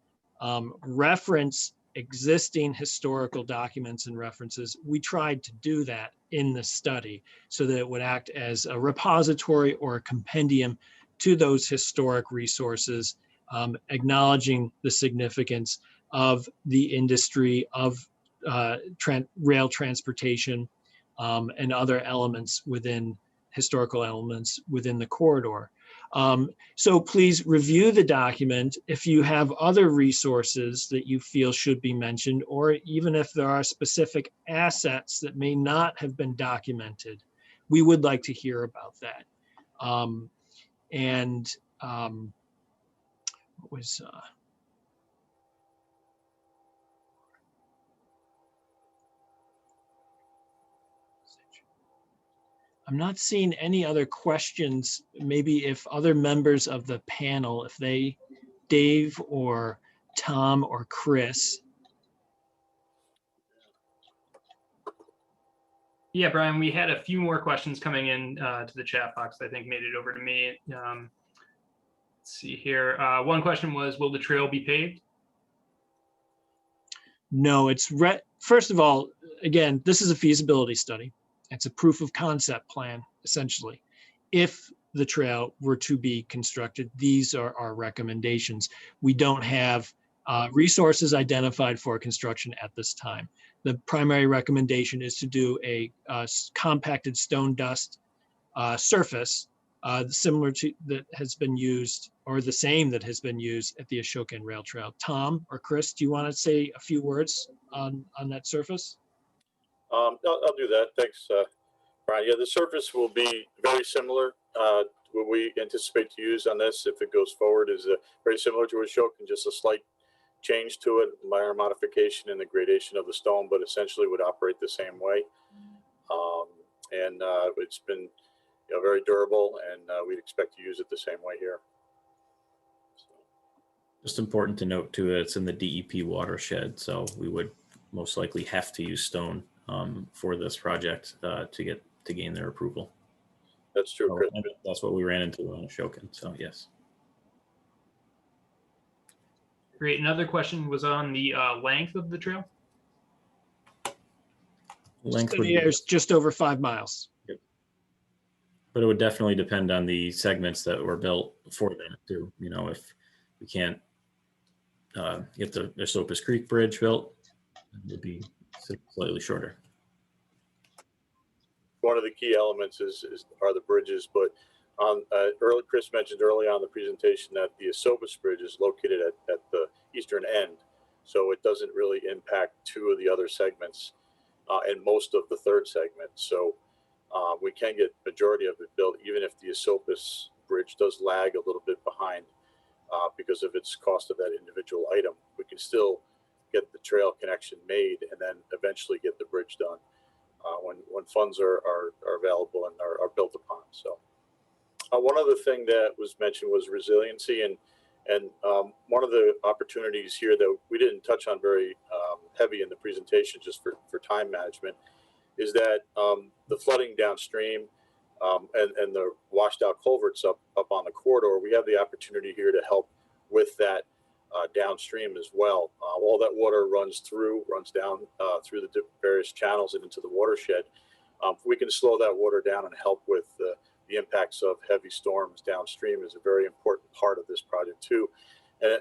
reference existing historical documents and references, we tried to do that in the study so that it would act as a repository or a compendium to those historic resources, acknowledging the significance of the industry, of rail transportation, and other elements within historical elements within the corridor. So please review the document. If you have other resources that you feel should be mentioned, or even if there are specific assets that may not have been documented, we would like to hear about that. What was I'm not seeing any other questions. Maybe if other members of the panel, if they, Dave or Tom or Chris. Yeah, Brian, we had a few more questions coming in to the chat box. I think made it over to me. Let's see here. One question was, will the trail be paved? No, it's first of all, again, this is a feasibility study. It's a proof of concept plan, essentially. If the trail were to be constructed. These are our recommendations. We don't have resources identified for construction at this time. The primary recommendation is to do a compacted stone dust surface similar to that has been used, or the same that has been used at the Ashokan Rail Trail. Tom or Chris, do you want to say a few words on that surface? I'll do that. Thanks, Brian. Yeah, the surface will be very similar. What we anticipate to use on this, if it goes forward, is very similar to Ashokan, just a slight change to it, minor modification in the gradation of the stone, but essentially would operate the same way. It's been very durable, and we'd expect to use it the same way here. Just important to note too, that it's in the DEP watershed, so we would most likely have to use stone for this project to gain their approval. That's true, Chris. So that's what we ran into on Ashokan, so yes. Great. Another question was on the length of the trail. Length would Study be, area is just over 5 miles. but it would definitely depend on the segments that were built for that too. If we can't get the Esopus Creek Bridge built, it would be slightly shorter. One of the key elements are the bridges, but Chris mentioned early on in the presentation that the Esopus Bridge is located at the eastern end, so it doesn't really impact two of the other segments and most of the third segment. So we can get majority of it built, even if the Esopus Bridge does lag a little bit behind because of its cost of that individual item. We can still get the trail connection made and then eventually get the bridge done when funds are available and are built upon. So one other thing that was mentioned was resiliency, and one of the opportunities here that we didn't touch on very heavy in the presentation, just for time management, is that the flooding downstream and the washed out culverts up on the corridor, we have the opportunity here to help with that downstream as well. All that water runs down through the various channels and into the watershed. We can slow that water down and help with the impacts of heavy storms downstream is a very important part of this project too. And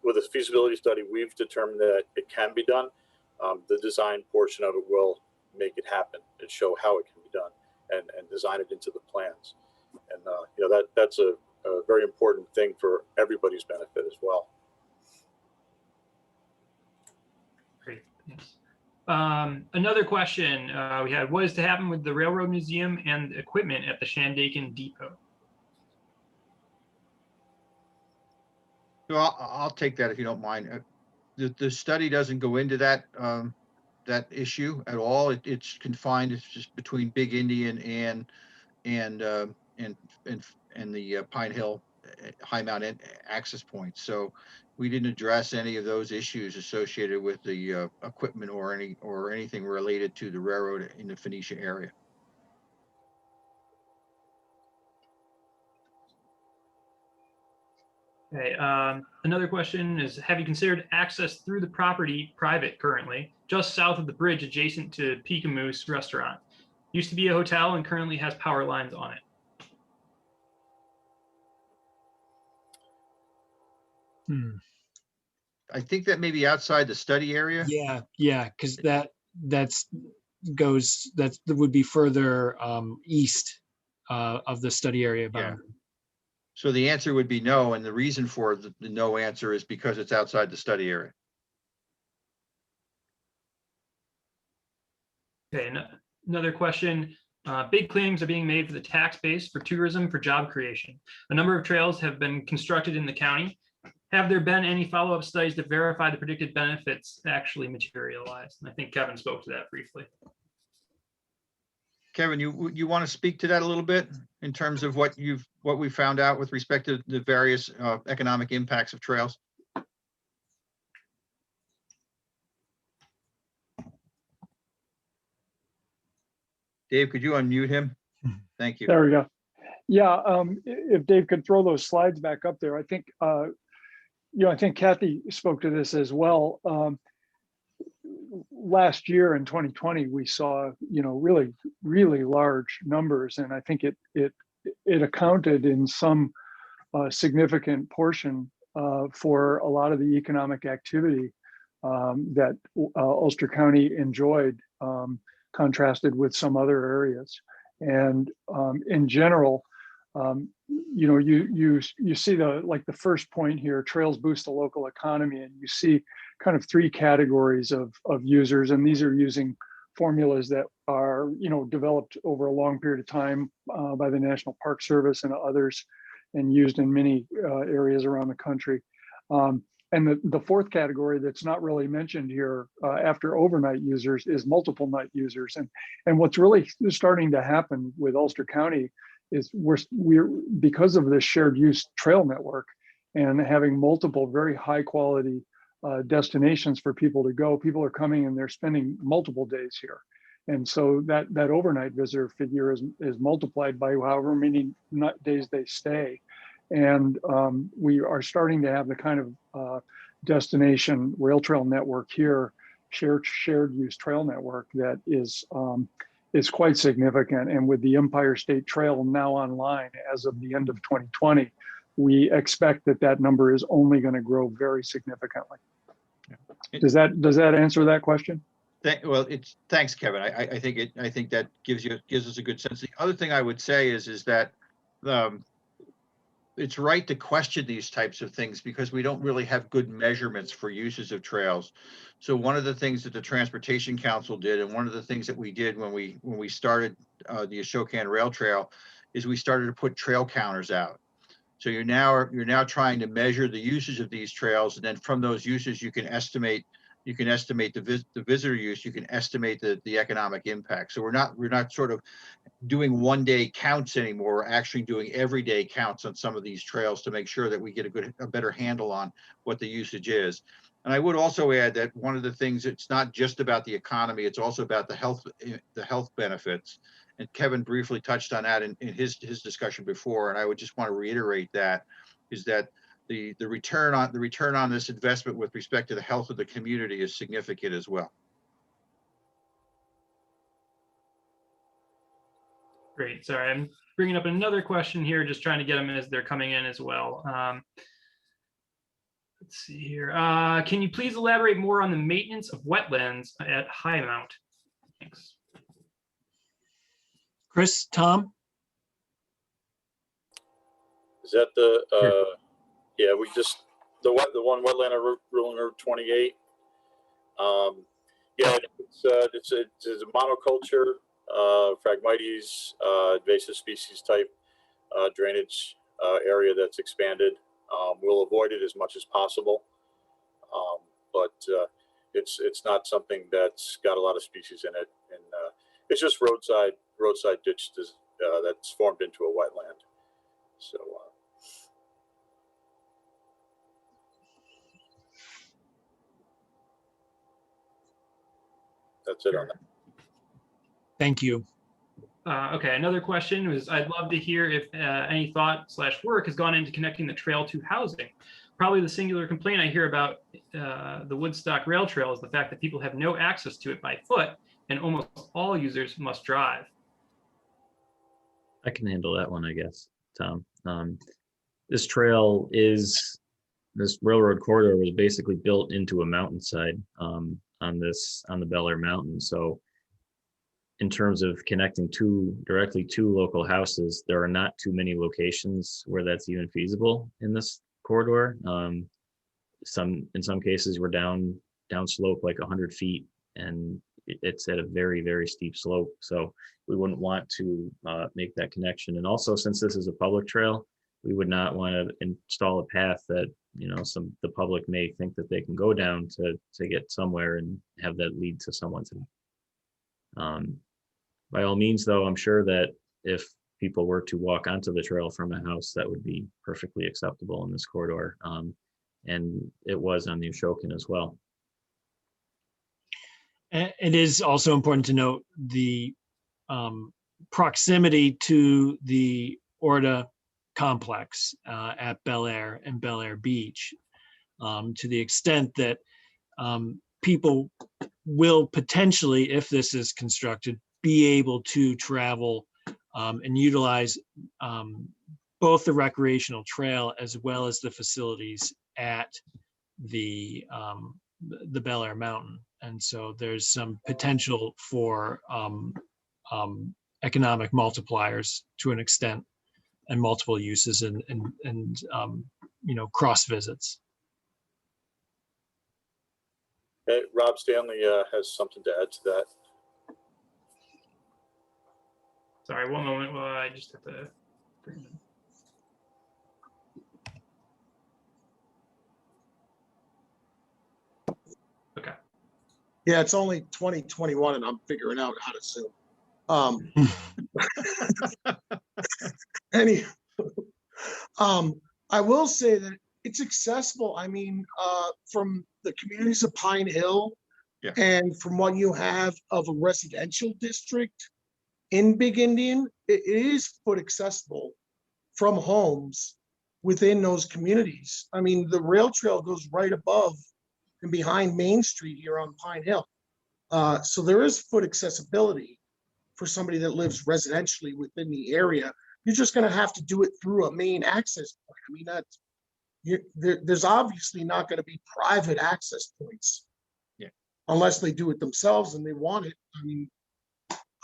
with a feasibility study, we've determined that it can be done. The design portion of it will make it happen and show how it can be done and design it into the plans. And that's a very important thing for everybody's benefit as well. Great, thanks. Another question we had: what is to happen with the Railroad Museum and equipment at the Shandaken Depot? So I'll take that if you don't mind. The study doesn't go into that issue at all. It's confined. It's just between Big Indian and the Pine Hill High Mountain access point. So we didn't address any of those issues associated with the equipment or anything related to the railroad in the Phoenicia area. Okay, another question is: have you considered access through the property private currently, just south of the bridge adjacent to Peekamoose Restaurant? Used to be a hotel and currently has power lines on it. I think that may be outside the study area. Yeah, because that would be further east of the study area boundary. So the answer would be no, and the reason for the no answer is because it's outside the study area. Okay, another question. Big claims are being made for the tax base for tourism for job creation. A number of trails have been constructed in the county. Have there been any follow-up studies to verify the predicted benefits actually materialized? And I think Kevin spoke to that briefly. Kevin, you want to speak to that a little bit in terms of what we found out with respect to the various economic impacts of trails? Dave, could you unmute him? Thank you. There we go. Yeah, if Dave could throw those slides back up there, I think, I think Kathy spoke to this as well. Last year in 2020, we saw, really, really large numbers, and I think it it accounted in some significant portion for a lot of the economic activity that Ulster County enjoyed, contrasted with some other areas. And in general, you see the first point here, trails boost the local economy, and you see kind of three categories of users, and these are using formulas that are developed over a long period of time by the National Park Service and others, and used in many areas around the country. And the fourth category that's not really mentioned here after overnight users is multiple night users. And what's really starting to happen with Ulster County is we're because of this shared use trail network and having multiple very high quality destinations for people to go, people are coming and they're spending multiple days here. And so that overnight visitor figure is multiplied by however many days they stay. And we are starting to have the kind of destination rail trail network here, shared use trail network that is quite significant. And with the Empire State Trail now online as of the end of 2020, we expect that number is only going to grow very significantly. Does that answer that question? Well, thanks, Kevin. I think that gives us a good sense. The other thing I would say is that it's right to question these types of things because we don't really have good measurements for uses of trails. So one of the things that the Transportation Council did, and one of the things that we did when we started the Ashokan Rail Trail, is we started to put trail counters out. So you're now trying to measure the usage of these trails, and then from those uses you can estimate the visitor use, you can estimate the economic impact. So we're not sort of doing one-day counts anymore. We're actually doing everyday counts on some of these trails to make sure that we get a better handle on what the usage is. And I would also add that one of the things, it's not just about the economy, it's also about the health benefits. And Kevin briefly touched on that in his discussion before. And I would just want to reiterate that, is that the return on this investment with respect to the health of the community is significant as well. Great. Sorry, I'm bringing up another question here, just trying to get them as they're coming in as well. Let's see here. Can you please elaborate more on the maintenance of wetlands at High Mount? Thanks. Chris, Tom? Is that the, yeah, the one wetland of ruling Route 28. Yeah, it's a monoculture, Phragmites, invasive species type drainage area that's expanded. We'll avoid it as much as possible, but it's not something that's got a lot of species in it, and it's just roadside ditch that's formed into a wetland. So that's it on that. Thank you. Okay, another question was, I'd love to hear if any thought/work has gone into connecting the trail to housing. Probably the singular complaint I hear about the Woodstock Rail Trail is the fact that people have no access to it by foot, and almost all users must drive. I can handle that one, I guess, Tom. This railroad corridor was basically built into a mountainside on the Bel Air Mountain. So in terms of connecting directly to local houses, there are not too many locations where that's even feasible in this corridor. In some cases we're down slope like 100 feet, and it's at a very, very steep slope. So we wouldn't want to make that connection. And also, since this is a public trail, we would not want to install a path that, the public may think that they can go down to get somewhere and have that lead to someone's. By all means, though, I'm sure that if people were to walk onto the trail from a house, that would be perfectly acceptable in this corridor. And it was on the Ashokan as well. It is also important to note the proximity to the Orta complex at Bel Air and Bel Air Beach, to the extent that people will potentially, if this is constructed, be able to travel and utilize both the recreational trail as well as the facilities at the Bel Air Mountain. And so there's some potential for economic multipliers to an extent, and multiple uses and cross visits. Okay, Rob Stanley has something to add to that. Sorry, one moment. Well, I just have to. Okay. Yeah, it's only 2021 and I'm figuring out how to Zoom. I will say that it's accessible. I mean, from the communities of Pine Hill, Yeah. and from what you have of a residential district in Big Indian, it is foot accessible from homes within those communities. I mean, the rail trail goes right above and behind Main Street here on Pine Hill. So there is foot accessibility for somebody that lives residentially within the area. You're just going to have to do it through a main access point. I mean, there's obviously not going to be private access points, yeah, unless they do it themselves and they want it. I mean,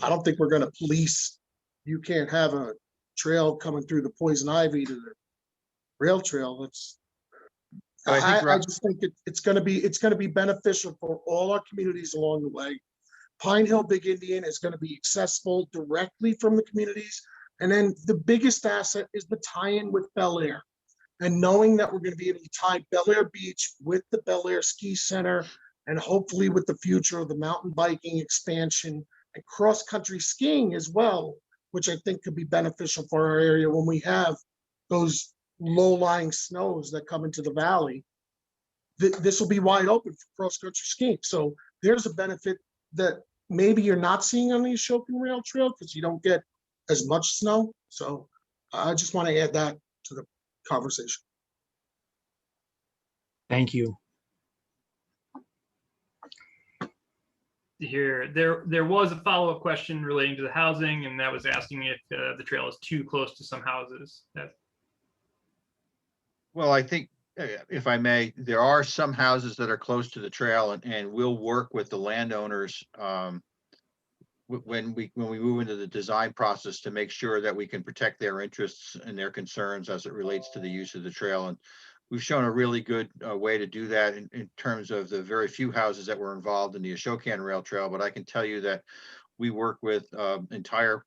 I don't think we're going to police. You can't have a trail coming through the poison ivy to the rail trail. That's. I just think it's going to be beneficial for all our communities along the way. Pine Hill, Big Indian is going to be accessible directly from the communities. And then the biggest asset is the tie-in with Bel Air. And knowing that we're going to be able to tie Bel Air Beach with the Bel Air Ski Center, and hopefully with the future of the mountain biking expansion and cross-country skiing as well, which I think could be beneficial for our area when we have those low-lying snows that come into the valley. This will be wide open for cross-country skiing. So there's a benefit that maybe you're not seeing on the Ashokan Rail Trail because you don't get as much snow. So I just want to add that to the conversation. Thank you. Here, there was a follow-up question relating to the housing, and that was asking if the trail is too close to some houses. Well, I think, if I may, there are some houses that are close to the trail, and we'll work with the landowners when we move into the design process to make sure that we can protect their interests and their concerns as it relates to the use of the trail. And we've shown a really good way to do that in terms of the very few houses that were involved in the Ashokan Rail Trail. But I can tell you that we work with entire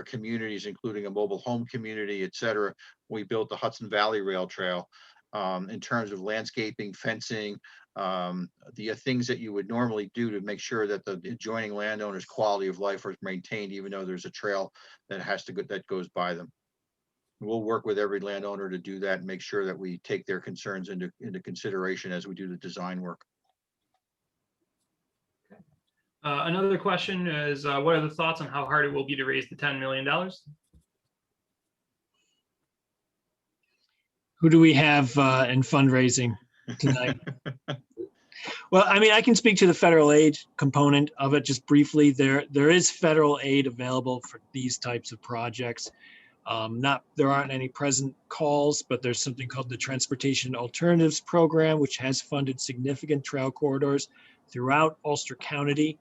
communities, including a mobile home community, et cetera. We built the Hudson Valley Rail Trail in terms of landscaping, fencing, the things that you would normally do to make sure that the adjoining landowners' quality of life is maintained, even though there's a trail that goes by them. We'll work with every landowner to do that and make sure that we take their concerns into consideration as we do the design work. Another question is, what are the thoughts on how hard it will be to raise the $10 million? Who do we have in fundraising tonight? Well, I mean, I can speak to the federal aid component of it just briefly. There is federal aid available for these types of projects. There aren't any present calls, but there's something called the Transportation Alternatives Program, which has funded significant trail corridors throughout Ulster County.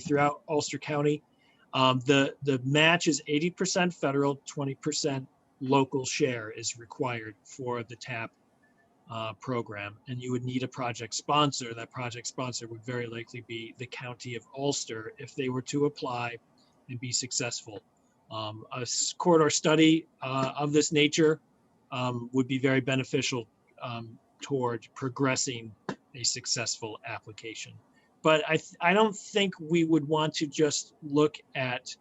Throughout Ulster County. The match is 80% federal, 20% local share is required for the TAP program. And you would need a project sponsor. That project sponsor would very likely be the County of Ulster if they were to apply and be successful. A corridor study of this nature would be very beneficial toward progressing a successful application. But I don't think we would want to just look at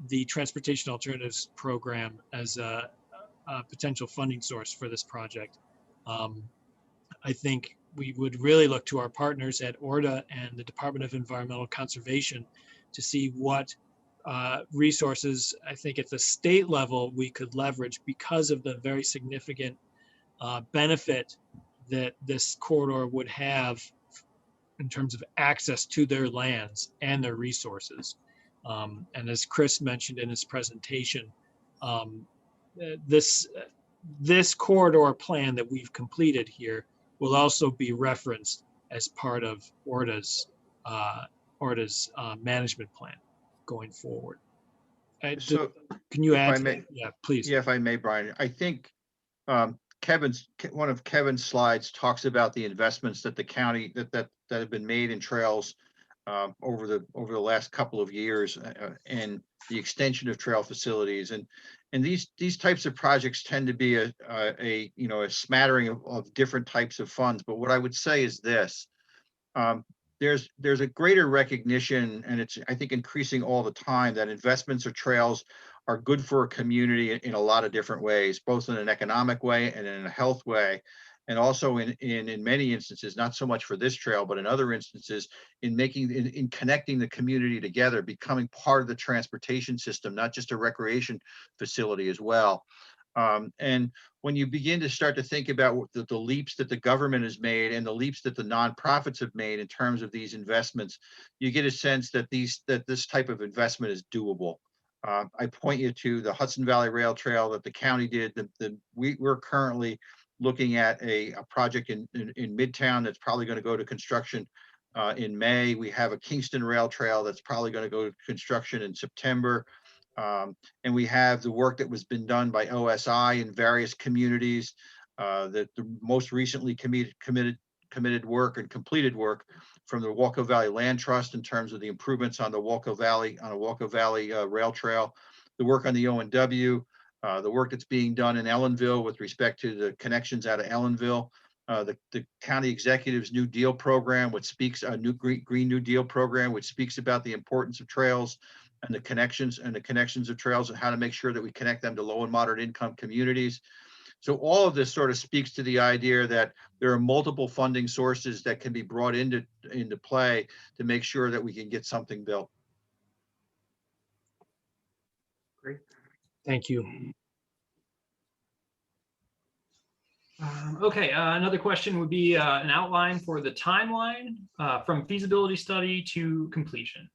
the Transportation Alternatives Program as a potential funding source for this project. I think we would really look to our partners at ORDA and the Department of Environmental Conservation to see what resources, I think at the state level, we could leverage because of the very significant benefit that this corridor would have in terms of access to their lands and their resources. And as Chris mentioned in his presentation, this corridor plan that we've completed here will also be referenced as part of ORDA's management plan going forward. So Can you if add I to may- that? Yeah, please. yeah, if I may, Brian, I think one of Kevin's slides talks about the investments that the county that have been made in trails over the last couple of years, and the extension of trail facilities, and these types of projects tend to be a smattering of different types of funds. But what I would say is this: there's a greater recognition, and it's, I think, increasing all the time, that investments or trails are good for a community in a lot of different ways, both in an economic way and in a health way. And also in many instances, not so much for this trail, but in other instances, in connecting the community together, becoming part of the transportation system, not just a recreation facility as well. And when you begin to start to think about what the leaps that the government has made and the leaps that the nonprofits have made in terms of these investments, you get a sense that this type of investment is doable. I point you to the Hudson Valley Rail Trail that the county did. We're currently looking at a project in Midtown that's probably going to go to construction in May. We have a Kingston Rail Trail that's probably going to go to construction in September. And we have the work that was been done by OSI in various communities, the most recently committed work and completed work from the Walco Valley Land Trust in terms of the improvements on the Walco Valley rail trail, the work on the O&W, the work that's being done in Ellenville with respect to the connections out of Ellenville, the county executive's New Deal program, which speaks Green New Deal program, which speaks about the importance of trails and the connections of trails and how to make sure that we connect them to low and moderate income communities. So all of this sort of speaks to the idea that there are multiple funding sources that can be brought into play to make sure that we can get something built. Great. Thank you. Okay, another question would be an outline for the timeline from feasibility study to completion.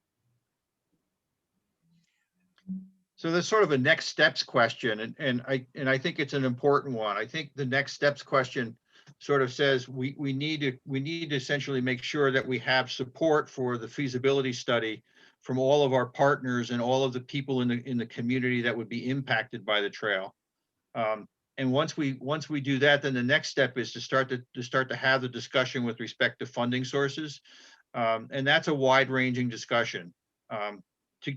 So that's sort of a next steps question, and I think it's an important one. I think the next steps question sort of says we need to essentially make sure that we have support for the feasibility study from all of our partners and all of the people in the community that would be impacted by the trail. And once we do that, then the next step is to start to have the discussion with respect to funding sources, and that's a wide-ranging discussion.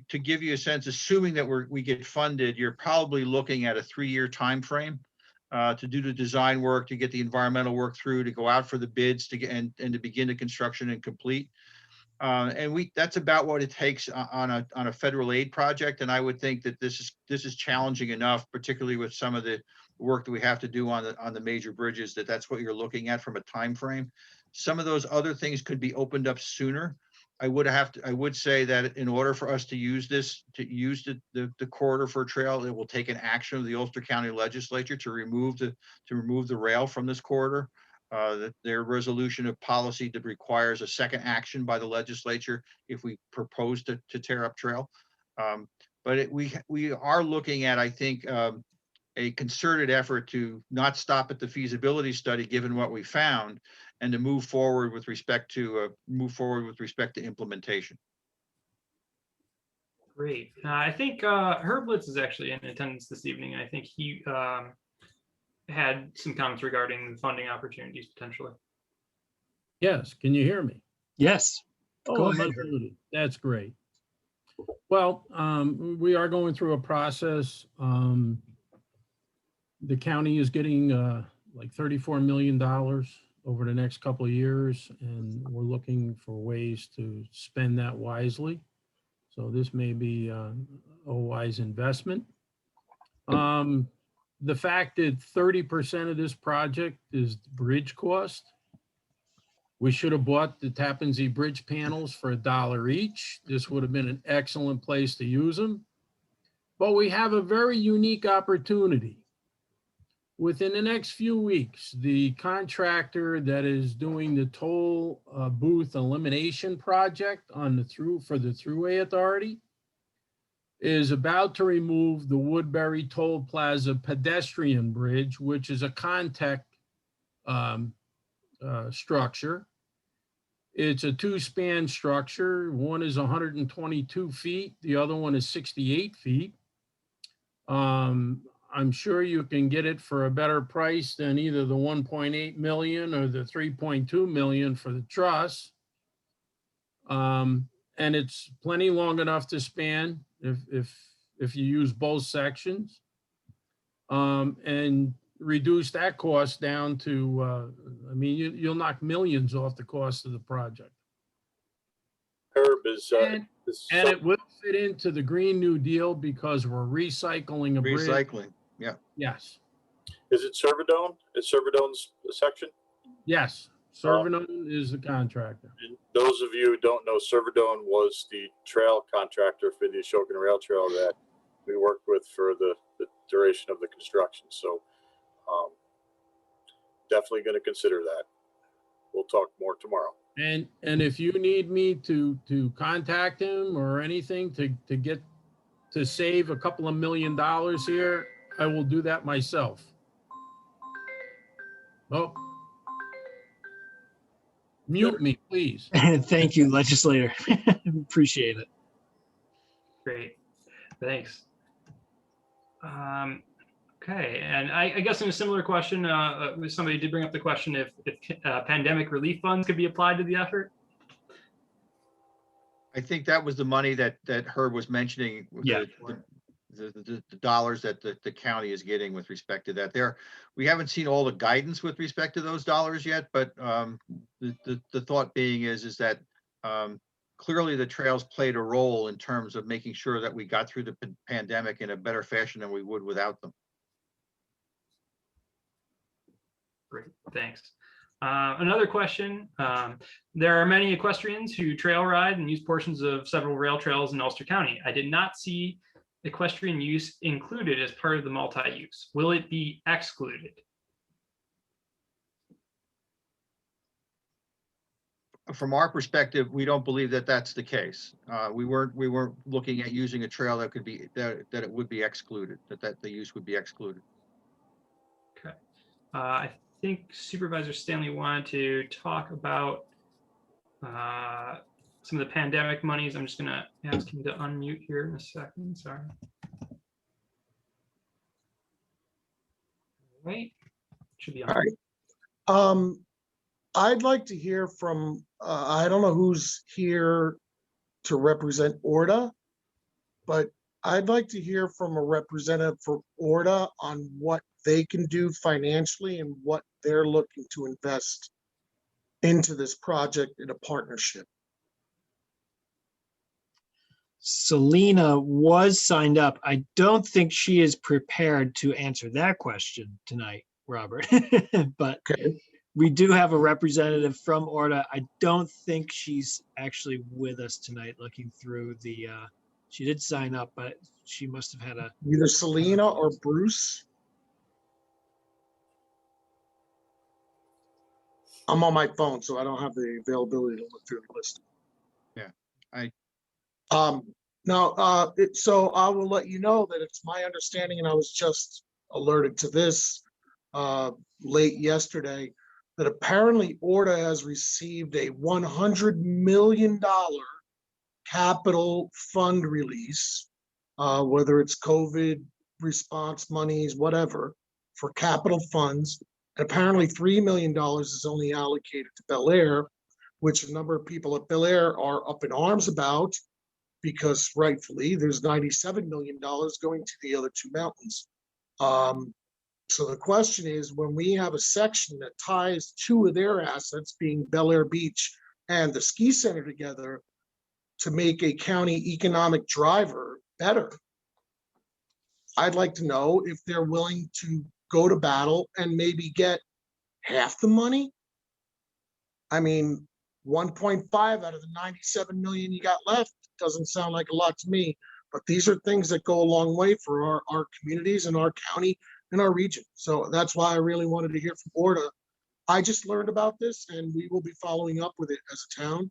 To give you a sense, assuming that we get funded, you're probably looking at a 3-year time frame to do the design work, to get the environmental work through, to go out for the bids, and to begin the construction and complete. And that's about what it takes on a federal aid project. And I would think that this is challenging enough, particularly with some of the work that we have to do on the major bridges, that's what you're looking at from a time frame. Some of those other things could be opened up sooner. I would say that in order for us to use the corridor for a trail, it will take an action of the Ulster County Legislature to remove the rail from this corridor. Their resolution of policy that requires a second action by the legislature if we propose to tear up trail. But we are looking at, I think, a concerted effort to not stop at the feasibility study, given what we found, and to move forward with respect to implementation. Great. I think Herb Litz is actually in attendance this evening. I think he had some comments regarding the funding opportunities potentially. Yes, can you hear me? Yes. Oh, Go I'm ahead, Herb. unmuted. That's great. Well, we are going through a process. The county is getting like $34 million over the next couple of years, and we're looking for ways to spend that wisely. So this may be a wise investment. The fact that 30% of this project is bridge cost. We should have bought the Tappan Zee bridge panels for $1 each. This would have been an excellent place to use them. But we have a very unique opportunity. Within the next few weeks, the contractor that is doing the toll booth elimination project for the Thruway Authority is about to remove the Woodbury Toll Plaza pedestrian bridge, which is a contact structure. It's a two-span structure. One is 122 feet. The other one is 68 feet. I'm sure you can get it for a better price than either the 1.8 million or the 3.2 million for the truss. And it's plenty long enough to span if you use both sections. And reduce that cost down to, I mean, you'll knock millions off the cost of the project. Herb And it will fit into the Green New Deal because we're recycling a bridge. Recycling, yeah. Yes, is it Servodone? Is Servodone's section? yes. Servodone is the contractor. And those of you who don't know, Servodone was the trail contractor for the Ashokan Rail Trail that we worked with for the duration of the construction. So definitely going to consider that. We'll talk more tomorrow. And if you need me to contact him or anything to save a couple of $1 million here, I will do that myself. Oh. Mute me, please. Thank you, legislator. Appreciate it. Great, thanks. Okay, and I guess in a similar question, somebody did bring up the question if pandemic relief funds could be applied to the effort. I think that was the money that Herb was mentioning. Yeah. The dollars that the county is getting with respect to that. We haven't seen all the guidance with respect to those dollars yet, but the thought being is that clearly the trails played a role in terms of making sure that we got through the pandemic in a better fashion than we would without them. Great, thanks. Another question. There are many equestrians who trail ride and use portions of several rail trails in Ulster County. I did not see equestrian use included as part of the multi-use. Will it be excluded? From our perspective, we don't believe that that's the case. We weren't looking at using a trail that could be that it would be excluded, that the use would be excluded. Okay. I think Supervisor Stanley wanted to talk about some of the pandemic monies. I'm just going to ask him to unmute here in a second. Sorry. Wait, should be on. All right. I'd like to hear from, I don't know who's here to represent ORDA, but I'd like to hear from a representative for ORDA on what they can do financially and what they're looking to invest into this project in a partnership. Selena was signed up. I don't think she is prepared to answer that question tonight, Robert. But Okay. we do have a representative from ORDA. I don't think she's actually with us tonight looking through the, she did sign up, but she must have had a. Either Selena or Bruce. I'm on my phone, so I don't have the availability to look through the list. Yeah, so I will let you know that it's my understanding, and I was just alerted to this late yesterday, that apparently ORDA has received a $100 million capital fund release, whether it's COVID response monies, whatever, for capital funds. And apparently $3 million is only allocated to Bel Air, which a number of people at Bel Air are up in arms about, because rightfully there's $97 million going to the other two mountains. So the question is, when we have a section that ties two of their assets, being Bel Air Beach and the ski center, together to make a county economic driver better, I'd like to know if they're willing to go to battle and maybe get half the money. I mean, 1.5 out of the 97 million you got left doesn't sound like a lot to me, but these are things that go a long way for our communities and our county and our region. So that's why I really wanted to hear from ORDA. I just learned about this, and we will be following up with it as a town,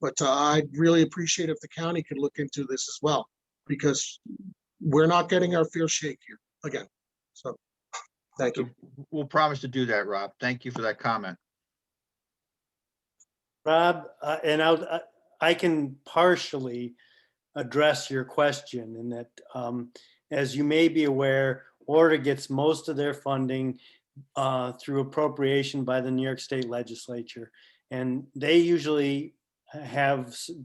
but I'd really appreciate if the county could look into this as well. because we're not getting our fair shake here again. So, thank you. We'll promise to do that, Rob. Thank you for that comment. Rob, and I can partially address your question in that, as you may be aware, ORDA gets most of their funding through appropriation by the New York State Legislature. And they usually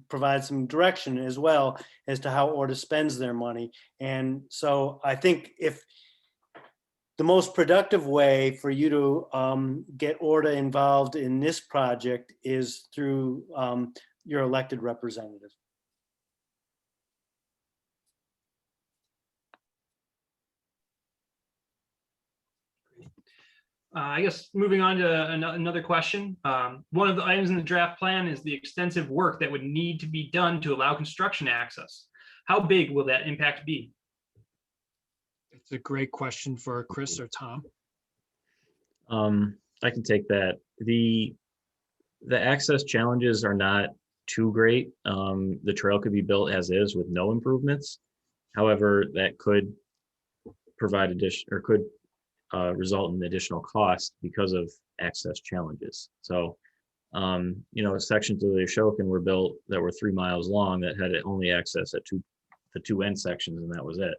provide some direction as well as to how ORDA spends their money. And so I think if the most productive way for you to get ORDA involved in this project is through your elected representative. I guess moving on to another question. One of the items in the draft plan is the extensive work that would need to be done to allow construction access. How big will that impact be? It's a great question for Chris or Tom. I can take that. The access challenges are not too great. The trail could be built as is with no improvements. However, that could provide result in additional cost because of access challenges. So, sections of the Ashokan were built that were 3 miles long that had only access at the two end sections, and that was it.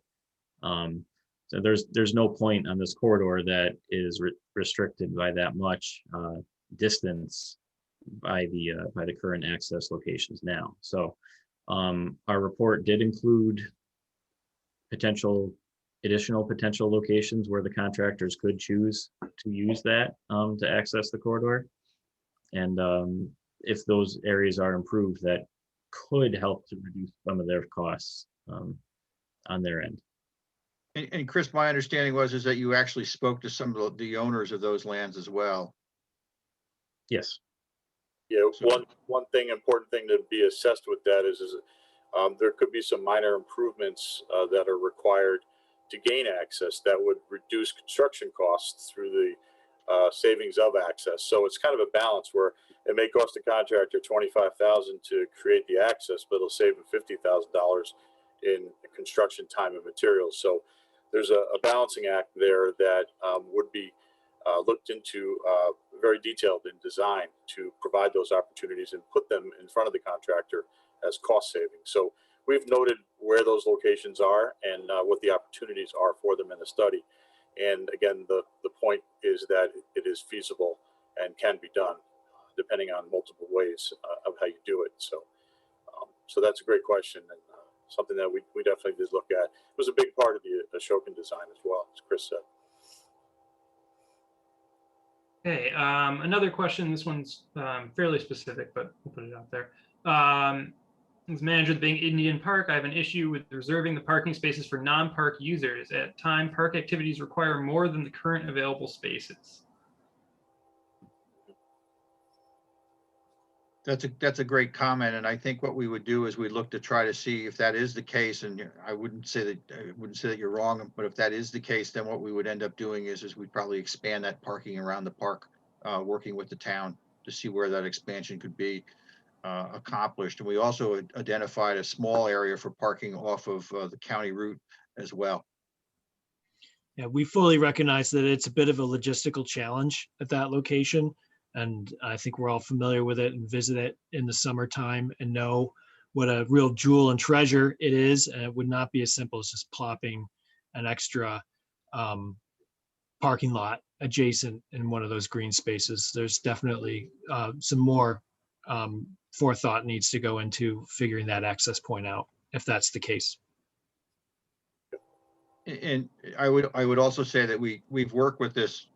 So there's no point on this corridor that is restricted by that much distance by the current access locations now. So our report did include additional potential locations where the contractors could choose to use that to access the corridor. And if those areas are improved, that could help to reduce some of their costs on their end. And Chris, my understanding is that you actually spoke to some of the owners of those lands as well. Yes. Yeah, one important thing to be assessed with that is there could be some minor improvements that are required to gain access that would reduce construction costs through the savings of access. So it's kind of a balance where it may cost the contractor $25,000 to create the access, but it'll save him $50,000 in construction time and materials. So there's a balancing act there that would be looked into very detailed in design to provide those opportunities and put them in front of the contractor as cost savings. So we've noted where those locations are and what the opportunities are for them in the study. And again, the point is that it is feasible and can be done depending on multiple ways of how you do it. So that's a great question and something that we definitely did look at. It was a big part of the Ashokan design as well, as Chris said. Okay, another question. This one's fairly specific, but we'll put it out there. As manager of the Big Indian Park, I have an issue with reserving the parking spaces for non-park users. At time, park activities require more than the current available spaces. That's a great comment, and I think what we would do is we'd look to try to see if that is the case. And I wouldn't say that you're wrong, but if that is the case, then what we would end up doing is we'd probably expand that parking around the park, working with the town to see where that expansion could be accomplished. And we also identified a small area for parking off of the county route as well. Yeah, we fully recognize that it's a bit of a logistical challenge at that location. And I think we're all familiar with it and visit it in the summertime and know what a real jewel and treasure it is. And it would not be as simple as just plopping an extra parking lot adjacent in one of those green spaces. There's definitely some more forethought needs to go into figuring that access point out, if that's the case. And I would also say that we've worked with this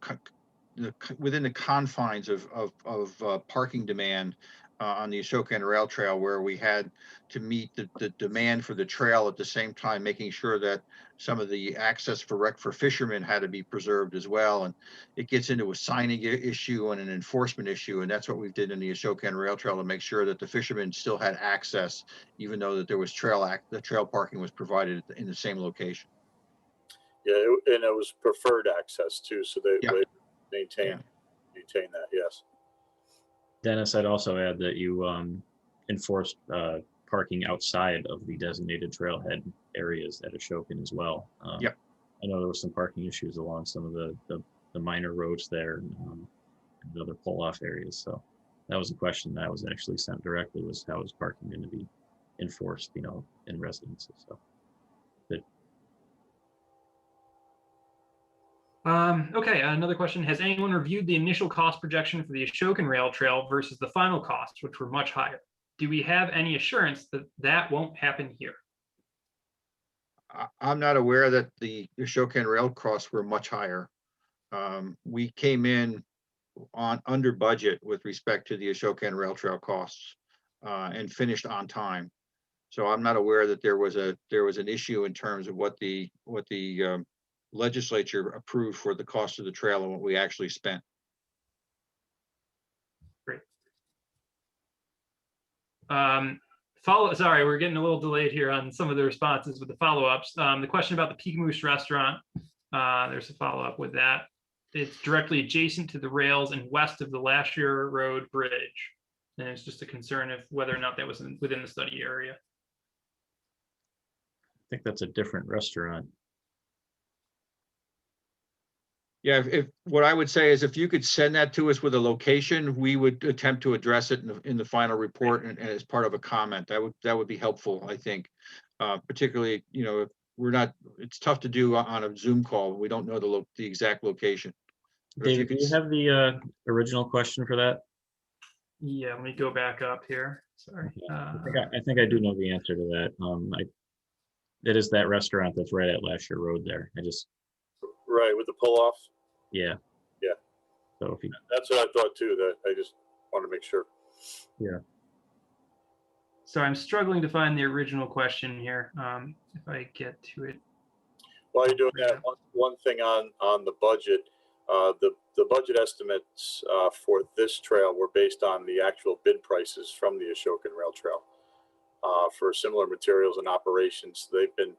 within the confines of parking demand on the Ashokan Rail Trail, where we had to meet the demand for the trail at the same time, making sure that some of the access for fishermen had to be preserved as well. And it gets into a signing issue and an enforcement issue, and that's what we did in the Ashokan Rail Trail to make sure that the fishermen still had access, even though that there was the trail parking was provided in the same location. Yeah, and it was preferred access too, so they maintain that. Yes. Dennis, I'd also add that you enforced parking outside of the designated trailhead areas at Ashokan as well. Yep. I know there were some parking issues along some of the minor roads there, and other pull-off areas. So that was a question that was actually sent directly, was how is parking going to be enforced, in residences. So good. Okay, another question. Has anyone reviewed the initial cost projection for the Ashokan Rail Trail versus the final costs, which were much higher? Do we have any assurance that that won't happen here? I'm not aware that the Ashokan rail costs were much higher. We came in under budget with respect to the Ashokan Rail Trail costs, and finished on time. So I'm not aware that there was an issue in terms of what the legislature approved for the cost of the trail and what we actually spent. Great. Sorry, we're getting a little delayed here on some of the responses with the follow-ups. The question about the Peak Moose restaurant, there's a follow-up with that. It's directly adjacent to the rails and west of the Lasher Road Bridge. And it's just a concern of whether or not that was within the study area. I think that's a different restaurant. Yeah, if what I would say is if you could send that to us with a location, we would attempt to address it in the final report and as part of a comment. That would be helpful, I think. Particularly, if it's tough to do on a Zoom call. We don't know the exact location. But if David, do you have the original question for that? Yeah, let me go back up here. Sorry. I think I do know the answer to that. It is that restaurant that's right at Lasher Road there. Right, with the pull-off. Yeah. Yeah. So if you, That's what I thought too, that I just want to make sure. yeah. So I'm struggling to find the original question here. If I get to it. While you're doing that, one thing on the budget, the budget estimates for this trail were based on the actual bid prices from the Ashokan Rail Trail. For similar materials and operations, they've been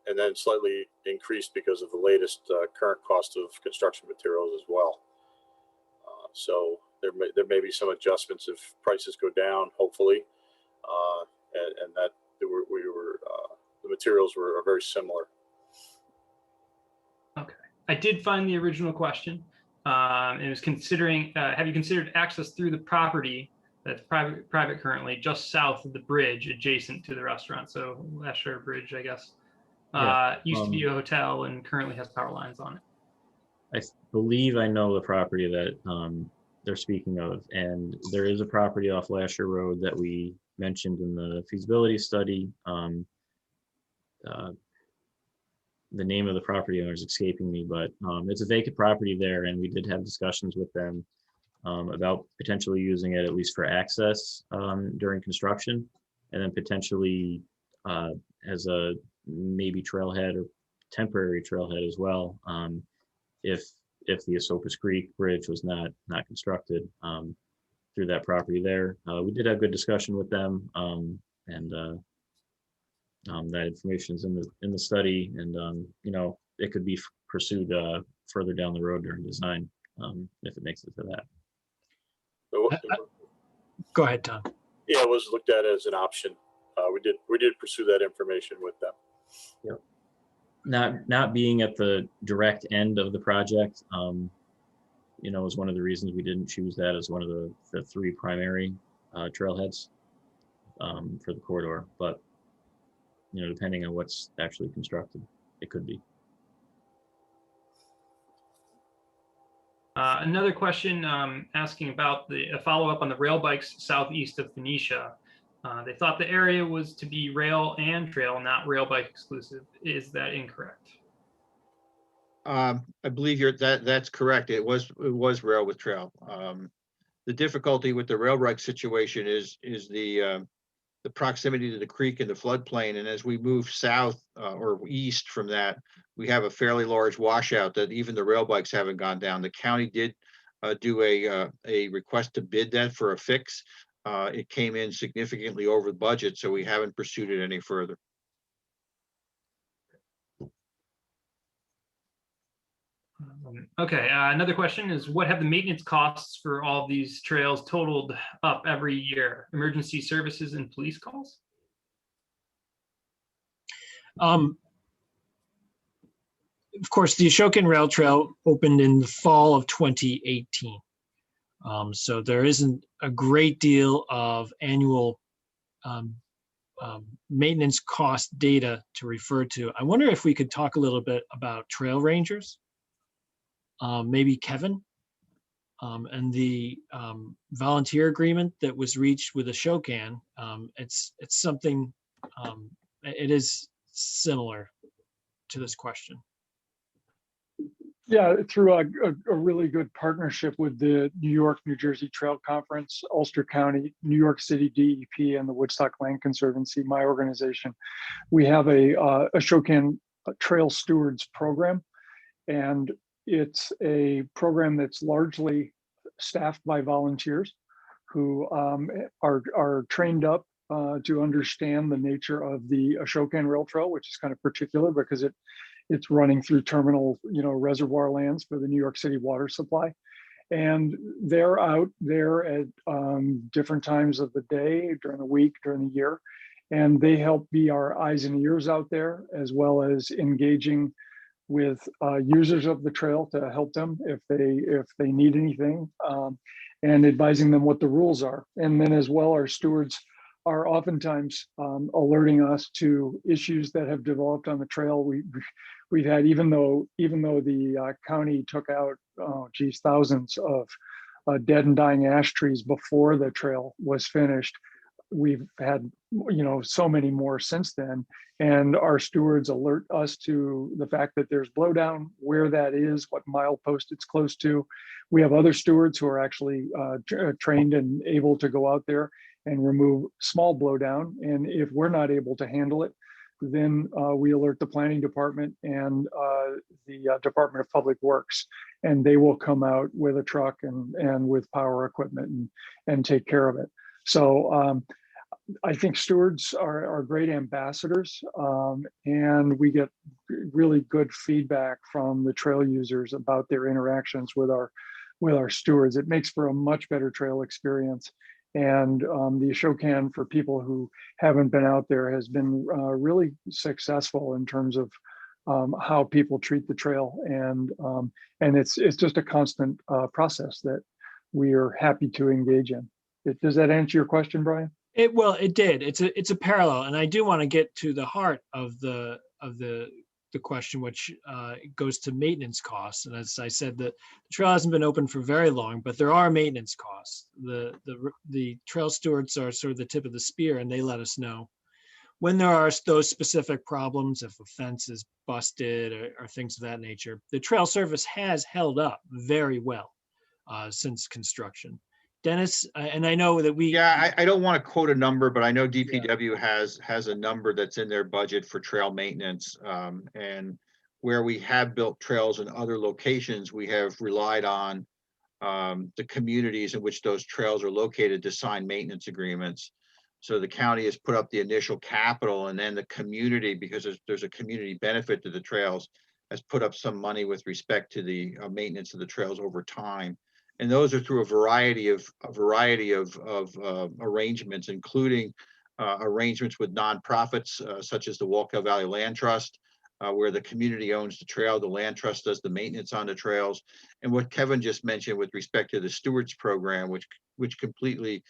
and then slightly increased because of the latest current cost of construction materials as well. So there may be some adjustments if prices go down, hopefully, and that the materials are very similar. Okay, I did find the original question. It was considering, have you considered access through the property that's private currently, just south of the bridge adjacent to the restaurant? So Lasher Bridge, I guess, used to be a hotel and currently has power lines on it. I believe I know the property that they're speaking of, and there is a property off Lasher Road that we mentioned in the feasibility study. The name of the property owner is escaping me, but it's a vacant property there, and we did have discussions with them about potentially using it at least for access during construction, and then potentially as a maybe trailhead or temporary trailhead as well, if the Esopus Creek Bridge was not constructed through that property there. We did have good discussion with them, and that information is in the study, and it could be pursued further down the road during design if it makes it to that. Go ahead, Tom. Yeah, it was looked at as an option. We did pursue that information with them. Yep. Not being at the direct end of the project, was one of the reasons we didn't choose that as one of the three primary trailheads for the corridor. But depending on what's actually constructed, it could be. Another question asking about a follow-up on the rail bikes southeast of Phoenicia. They thought the area was to be rail and trail, not rail bike exclusive. Is that incorrect? I believe that's correct. It was rail with trail. The difficulty with the rail bike situation is the proximity to the creek and the floodplain. And as we move south or east from that, we have a fairly large washout that even the rail bikes haven't gone down. The county did do a request to bid that for a fix. It came in significantly over the budget, so we haven't pursued it any further. Okay, another question is, what have the maintenance costs for all these trails totaled up every year? Emergency services and police calls? Of course, the Ashokan Rail Trail opened in the fall of 2018. So there isn't a great deal of annual maintenance cost data to refer to. I wonder if we could talk a little bit about trail rangers. Maybe Kevin, and the volunteer agreement that was reached with Ashokan. It's something, it is similar to this question. Yeah, through a really good partnership with the New York, New Jersey Trail Conference, Ulster County, New York City DEP, and the Woodstock Land Conservancy, my organization, we have a Ashokan Trail Stewards program. And it's a program that's largely staffed by volunteers who are trained up to understand the nature of the Ashokan Rail Trail, which is kind of particular because it's running through terminal, reservoir lands for the New York City water supply. And they're out there at different times of the day, during the week, during the year. And they help be our eyes and ears out there, as well as engaging with users of the trail to help them if they need anything, and advising them what the rules are. And then as well, our stewards are oftentimes alerting us to issues that have developed on the trail. We've had, even though the county took out thousands of dead and dying ash trees before the trail was finished, we've had so many more since then, and our stewards alert us to the fact that there's blowdown, where that is, what milepost it's close to. We have other stewards who are actually trained and able to go out there and remove small blowdown, and if we're not able to handle it, then we alert the planning department and the Department of Public Works, and they will come out with a truck and with power equipment and take care of it. So I think stewards are great ambassadors, and we get really good feedback from the trail users about their interactions with our stewards. It makes for a much better trail experience. And the Ashokan, for people who haven't been out there, has been really successful in terms of how people treat the trail, and it's just a constant process that we are happy to engage in. Does that answer your question, Brian? Well, it did. It's a parallel, and I do want to get to the heart of the question, which goes to maintenance costs. And as I said, the trail hasn't been open for very long, but there are maintenance costs. The trail stewards are sort of the tip of the spear, and they let us know when there are those specific problems, if a fence is busted or things of that nature. The trail service has held up very well since construction. Dennis, and I know that I don't want to quote a number, but I know DPW has a number that's in their budget for trail maintenance. And where we have built trails in other locations, we have relied on the communities in which those trails are located to sign maintenance agreements. So the county has put up the initial capital, and then the community, because there's a community benefit to the trails, has put up some money with respect to the maintenance of the trails over time. And those are through a variety of arrangements, including arrangements with nonprofits such as the Walkell Valley Land Trust, where the community owns the trail, the land trust does the maintenance on the trails, and what Kevin just mentioned with respect to the stewards program, which completely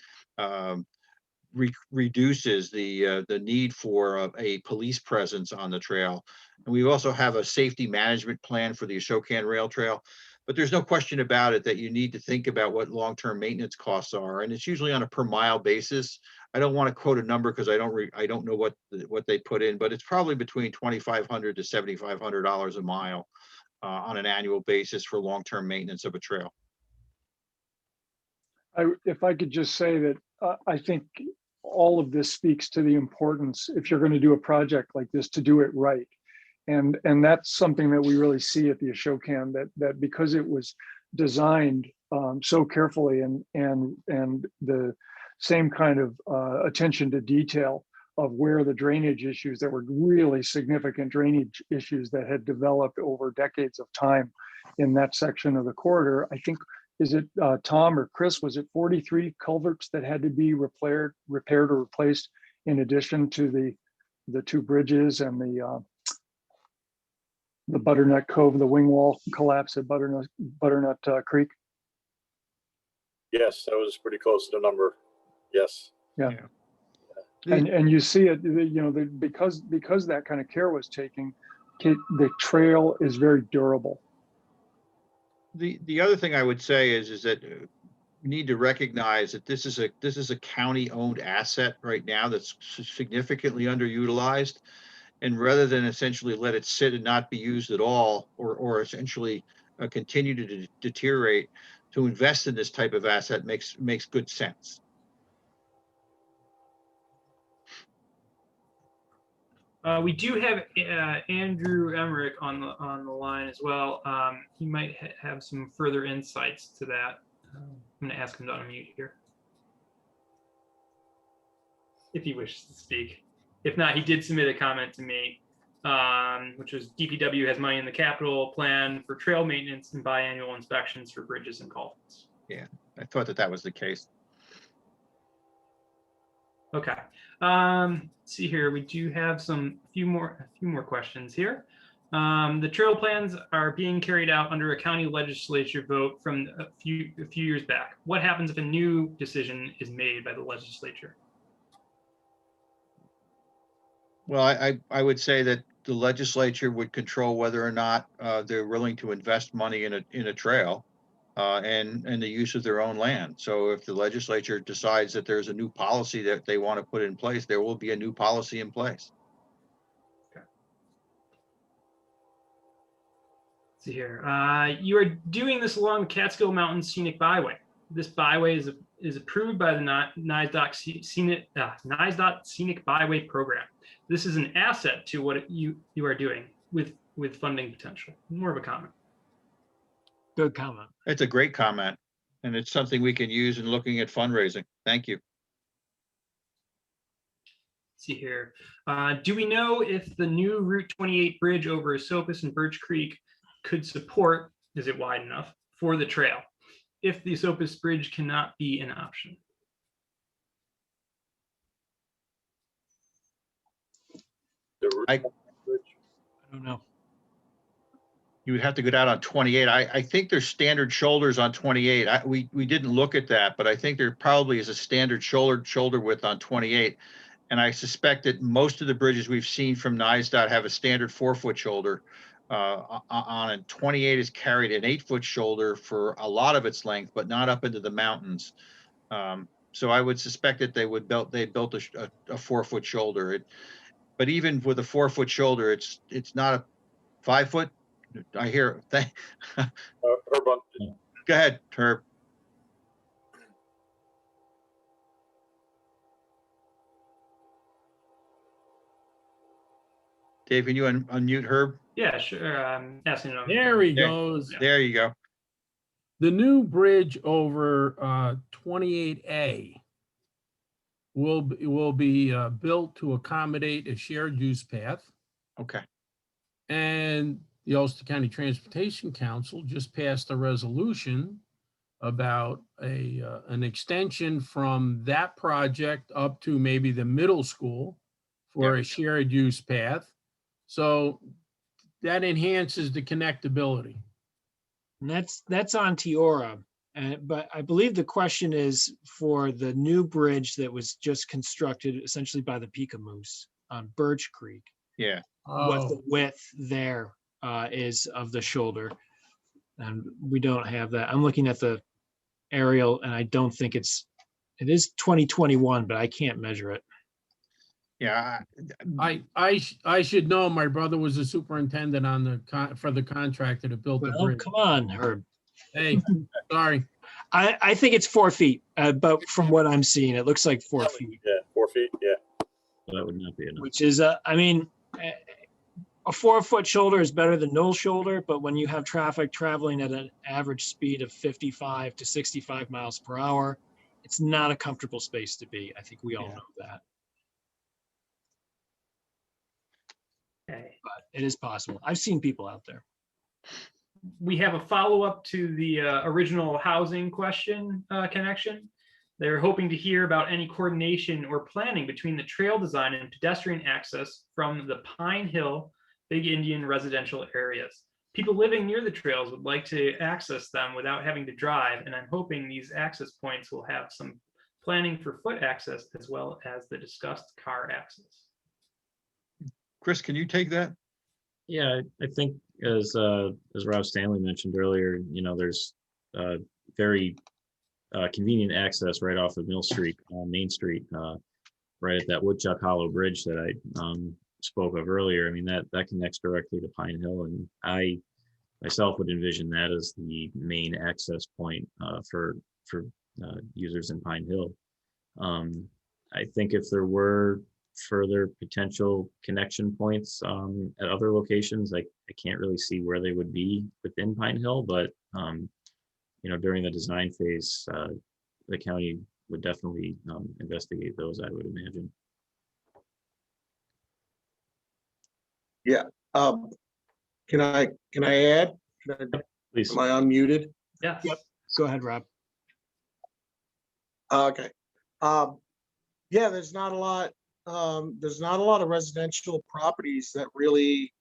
reduces the need for a police presence on the trail. And we also have a safety management plan for the Ashokan Rail Trail. But there's no question about it that you need to think about what long-term maintenance costs are, and it's usually on a per mile basis. I don't want to quote a number because I don't know what they put in, but it's probably between $2,500 to $7,500 a mile on an annual basis for long-term maintenance of a trail. If I could just say that I think all of this speaks to the importance, if you're going to do a project like this, to do it right. And that's something that we really see at the Ashokan, that because it was designed so carefully and the same kind of attention to detail of where the drainage issues, that were really significant drainage issues that had developed over decades of time in that section of the corridor. I think, is it Tom or Chris, was it 43 culverts that had to be repaired or replaced in addition to the two bridges and the Butternut Cove, the wing wall collapse at Butternut Creek? Yes, that was pretty close to the number. Yes. Yeah. And you see it, because that kind of care was taken, the trail is very durable. The other thing I would say is that we need to recognize that this is a county-owned asset right now that's significantly underutilized. And rather than essentially let it sit and not be used at all, or essentially continue to deteriorate, to invest in this type of asset makes good sense. We do have Andrew Emmerich on the line as well. He might have some further insights to that. I'm going to ask him to unmute here, if he wishes to speak. If not, he did submit a comment to me, which was DPW has money in the capital plan for trail maintenance and biannual inspections for bridges and culverts. Yeah, I thought that was the case. Okay. Let's see here. We do have a few more questions here. The trail plans are being carried out under a county legislature vote from a few years back. What happens if a new decision is made by the legislature? Well, I would say that the legislature would control whether or not they're willing to invest money in a trail and the use of their own land. So if the legislature decides that there's a new policy that they want to put in place, there will be a new policy in place. Okay. Let's see here. You are doing this along the Catskill Mountains Scenic Byway. This byway is approved by the NYSDOT Scenic Byway Program. This is an asset to what you are doing with funding potential. More of a comment. Good comment. It's a great comment, and it's something we can use in looking at fundraising. Thank you. Let's see here. Do we know if the new Route 28 bridge over Esopus and Birch Creek could support, is it wide enough for the trail, if the Esopus bridge cannot be an option? I don't know. You would have to go down on 28. I think there's standard shoulders on 28. We didn't look at that, but I think there probably is a standard shoulder width on 28. And I suspect that most of the bridges we've seen from NYSDOT have a standard 4-foot shoulder on it. 28 is carried an 8-foot shoulder for a lot of its length, but not up into the mountains. So I would suspect that they built a 4-foot shoulder. But even with a 4-foot shoulder, it's not a 5-foot. I hear. Herb, Go ahead, Herb. Dave, can you unmute Herb? Yeah, sure. I'm asking him. There he goes. There you go. The new bridge over 28A will be built to accommodate a shared use path. Okay. And the Ulster County Transportation Council just passed a resolution about an extension from that project up to maybe the middle school for a shared use path. So that enhances the connectability. And that's on Tiora. But I believe the question is for the new bridge that was just constructed essentially by the Pikamoose on Birch Creek. Yeah. What the width there is of the shoulder. And we don't have that. I'm looking at the aerial and I don't think it is 2021, but I can't measure it. Yeah. I should know. My brother was a superintendent on for the contractor that built the Well, bridge. come on, Herb. Hey, sorry. I think it's 4 feet, but from what I'm seeing, it looks like 4 feet. Yeah, 4 feet. Yeah. That would not be enough. Which is, I mean, a 4-foot shoulder is better than no shoulder, but when you have traffic traveling at an average speed of 55 to 65 miles per hour, it's not a comfortable space to be. I think we all know that. Okay. But it is possible. I've seen people out there. we have a follow-up to the original housing question connection. They're hoping to hear about any coordination or planning between the trail design and pedestrian access from the Pine Hill, Big Indian residential areas. People living near the trails would like to access them without having to drive, and I'm hoping these access points will have some planning for foot access as well as the discussed car access. Chris, can you take that? Yeah, I think as Rob Stanley mentioned earlier, you know, there's very convenient access right off of Mill Street, Main Street, right at that Woodchuck Hollow Bridge that I spoke of earlier. I mean, that connects directly to Pine Hill, and I myself would envision that as the main access point for users in Pine Hill. I think if there were further potential connection points at other locations, I can't really see where they would be within Pine Hill, but you know, during the design phase, the county would definitely investigate those, I would imagine. Can I add? Please. Am I unmuted? Yes. Yep. Go ahead, Rob. Okay. Yeah, there's not a lot of residential properties that really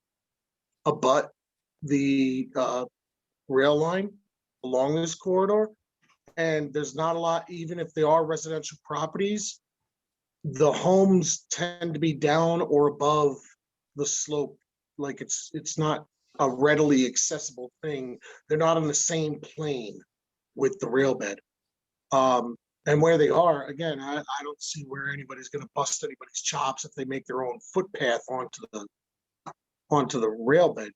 abut the rail line along this corridor. And there's not a lot, even if they are residential properties, the homes tend to be down or above the slope. Like it's not a readily accessible thing. They're not on the same plane with the rail bed. And where they are, again, I don't see where anybody's going to bust anybody's chops if they make their own footpath onto the rail bed.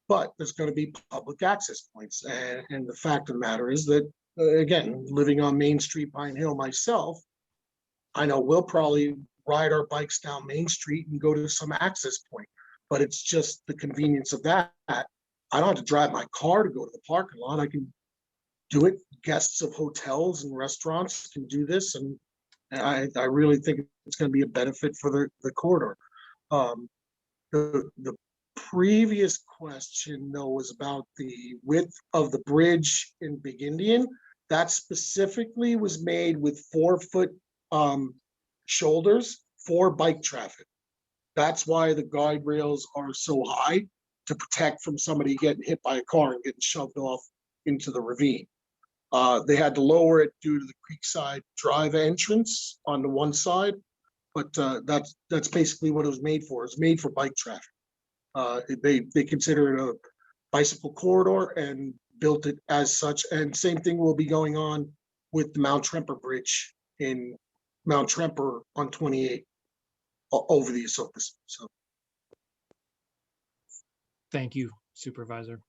But there's going to be public access points. And the fact of the matter is that, again, living on Main Street, Pine Hill myself, I know we'll probably ride our bikes down Main Street and go to some access point. But it's just the convenience of that. I don't have to drive my car to go to the parking lot. I can do it. Guests of hotels and restaurants can do this, and I really think it's going to be a benefit for the corridor. The previous question, though, was about the width of the bridge in Big Indian. That specifically was made with 4-foot shoulders for bike traffic. That's why the guide rails are so high, to protect from somebody getting hit by a car and getting shoved off into the ravine. They had to lower it due to the Creekside Drive entrance on the one side, but that's basically what it was made for. It's made for bike traffic. They consider it a bicycle corridor and built it as such. And same thing will be going on with the Mount Tremper Bridge in Mount Tremper on 28 over the Esopus. So. Thank you, Supervisor.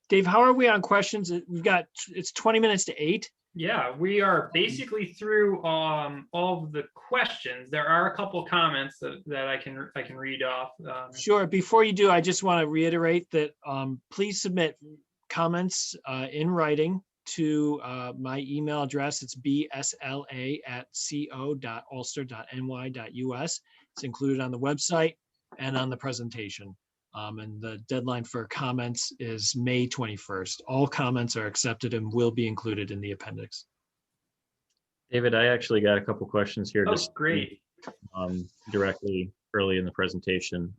Dave, how are we on questions? It's 20 minutes to 8. Yeah, we are basically through all of the questions. There are a couple comments that I can read off. Sure. Before you do, I just want to reiterate that please submit comments in writing to my email address. It's bsla@co.ulster.ny.us. It's included on the website and on the presentation. And the deadline for comments is May 21st. All comments are accepted and will be included in the appendix. David, I actually got a couple questions here. Oh, just great. Directly early in the presentation.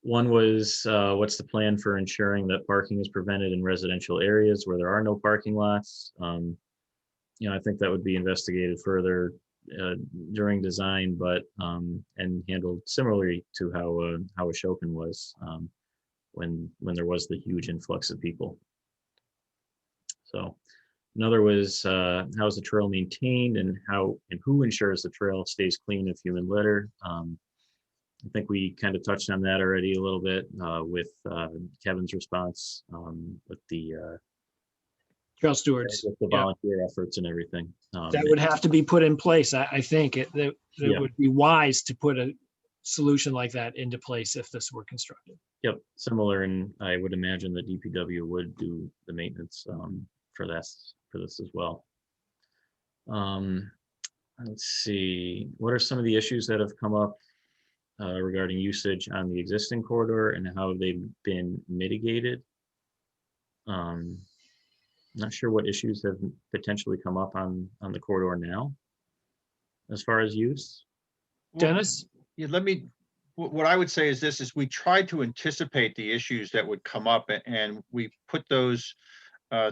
One was, what's the plan for ensuring that parking is prevented in residential areas where there are no parking lots? You know, I think that would be investigated further during design, but and handled similarly to how Ashokan was when there was the huge influx of people. So another was how is the trail maintained, and who ensures the trail stays clean of human litter? I think we kind of touched on that already a little bit with Kevin's response with the Trail stewards. with the volunteer efforts and everything. That would have to be put in place. I think it would be wise to put a solution like that into place if this were constructed. Yep, similar, and I would imagine the DPW would do the maintenance for this as well. Let's see, what are some of the issues that have come up regarding usage on the existing corridor, and how have they been mitigated? Not sure what issues have potentially come up on the corridor now as far as use. Dennis? Yeah, what I would say is this, is we tried to anticipate the issues that would come up, and we put those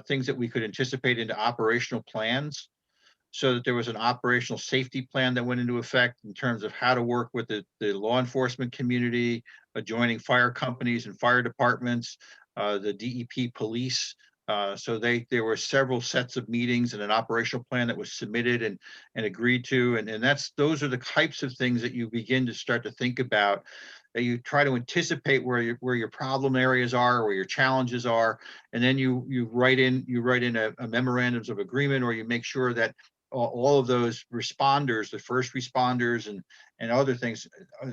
things that we could anticipate into operational plans, so that there was an operational safety plan that went into effect in terms of how to work with the law enforcement community, adjoining fire companies and fire departments, the DEP police. So there were several sets of meetings and an operational plan that was submitted and agreed to. And those are the types of things that you begin to start to think about, that you try to anticipate where your problem areas are, where your challenges are. And then you write in a memorandums of agreement, or you make sure that all of those responders, the first responders and other things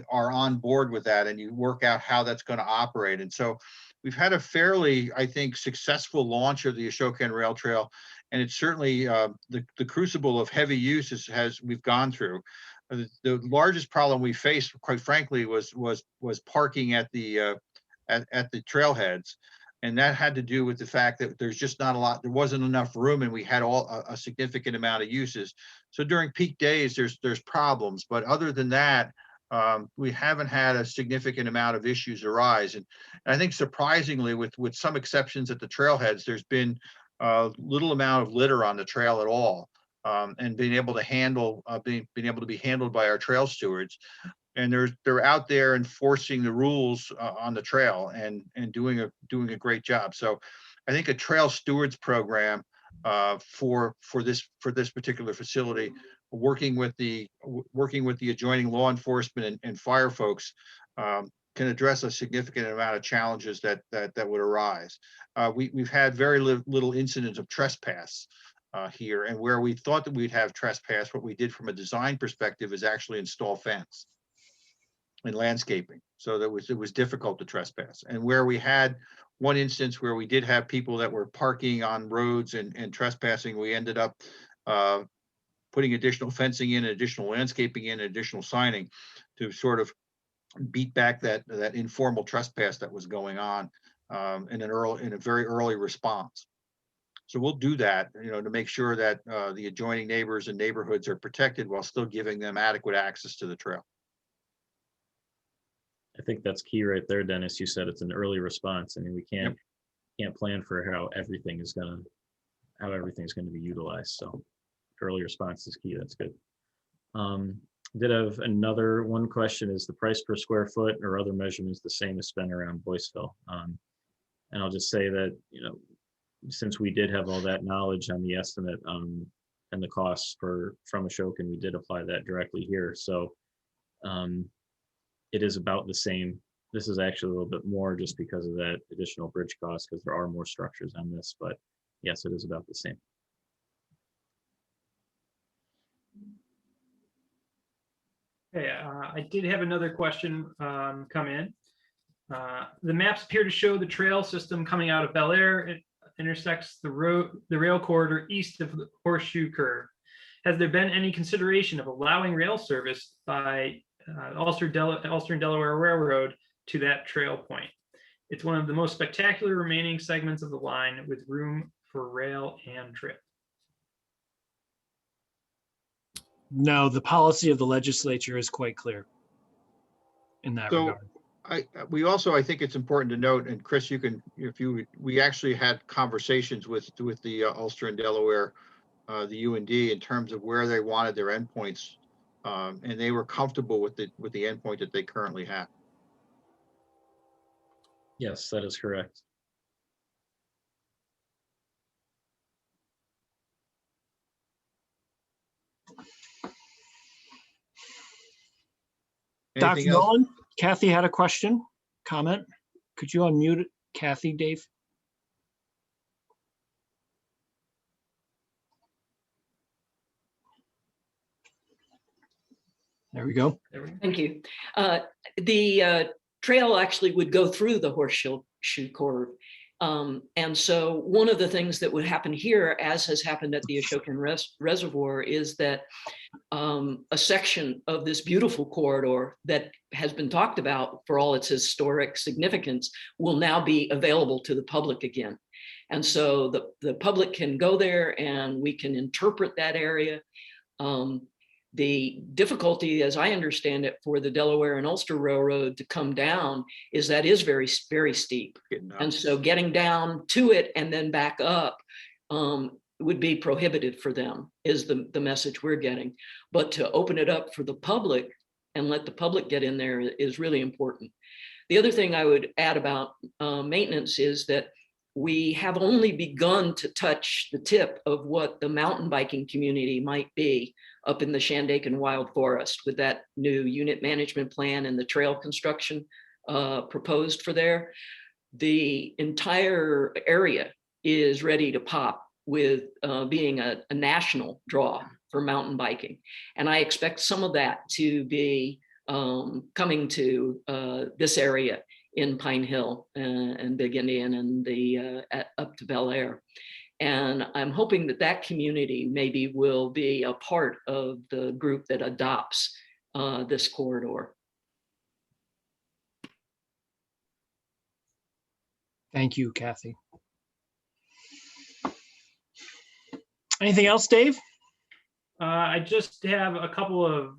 are on board with that, and you work out how that's going to operate. And so we've had a fairly, I think, successful launch of the Ashokan Rail Trail, and it's certainly the crucible of heavy use we've gone through. The largest problem we faced, quite frankly, was parking at the trailheads. And that had to do with the fact that there wasn't enough room, and we had a significant amount of uses. So during peak days, there's problems, but other than that, we haven't had a significant amount of issues arise. And I think surprisingly, with some exceptions at the trailheads, there's been little amount of litter on the trail at all, and being able to be handled by our trail stewards. And they're out there enforcing the rules on the trail and doing a great job. So I think a trail stewards program for this particular facility, working with the adjoining law enforcement and fire folks, can address a significant amount of challenges that would arise. We've had very little incidents of trespass here, and where we thought that we'd have trespass, what we did from a design perspective is actually install fence and landscaping, so that it was difficult to trespass. And where we had one instance where we did have people that were parking on roads and trespassing, we ended up putting additional fencing in, additional landscaping in, additional signing to sort of beat back that informal trespass that was going on in a very early response. So we'll do that, to make sure that the adjoining neighbors and neighborhoods are protected while still giving them adequate access to the trail. I think that's key right there, Dennis. You said it's an early response. I mean, we can't plan for how everything's going to be utilized. So early response is key. That's good. Did have another one question: is the price per square foot or other measurements the same as spent around Boyceville? And I'll just say that, since we did have all that knowledge on the estimate and the costs from Ashokan, we did apply that directly here. So it is about the same. This is actually a little bit more just because of that additional bridge cost, because there are more structures on this, but yes, it is about the same. Okay, I did have another question come in. The maps appear to show the trail system coming out of Bel Air. It intersects the rail corridor east of the horseshoe curve. Has there been any consideration of allowing rail service by Ulster and Delaware Railroad to that trail point? It's one of the most spectacular remaining segments of the line, with room for rail and trail. No, the policy of the legislature is quite clear in that regard. I think it's important to note, and Chris, we actually had conversations with the Ulster and Delaware, the UND, in terms of where they wanted their endpoints, and they were comfortable with the endpoint that they currently have. Yes, that is correct. Dr. Nolan, Kathy had a question, comment. Could you unmute Kathy, Dave? There we go. Thank you. The trail actually would go through the horseshoe curve. And so one of the things that would happen here, as has happened at the Ashokan Reservoir, is that a section of this beautiful corridor that has been talked about for all its historic significance will now be available to the public again. And so the public can go there and we can interpret that area. The difficulty, as I understand it, for the Delaware and Ulster Railroad to come down is that is very, very steep. And so getting down to it and then back up would be prohibitive for them, is the message we're getting. But to open it up for the public and let the public get in there is really important. The other thing I would add about maintenance is that we have only begun to touch the tip of what the mountain biking community might be up in the Shandaken Wild Forest with that new unit management plan and the trail construction proposed for there. The entire area is ready to pop with being a national draw for mountain biking. And I expect some of that to be coming to this area in Pine Hill and Big Indian and up to Bel Air. And I'm hoping that that community maybe will be a part of the group that adopts this corridor. Thank you, Kathy. Anything else, Dave? I just have a couple of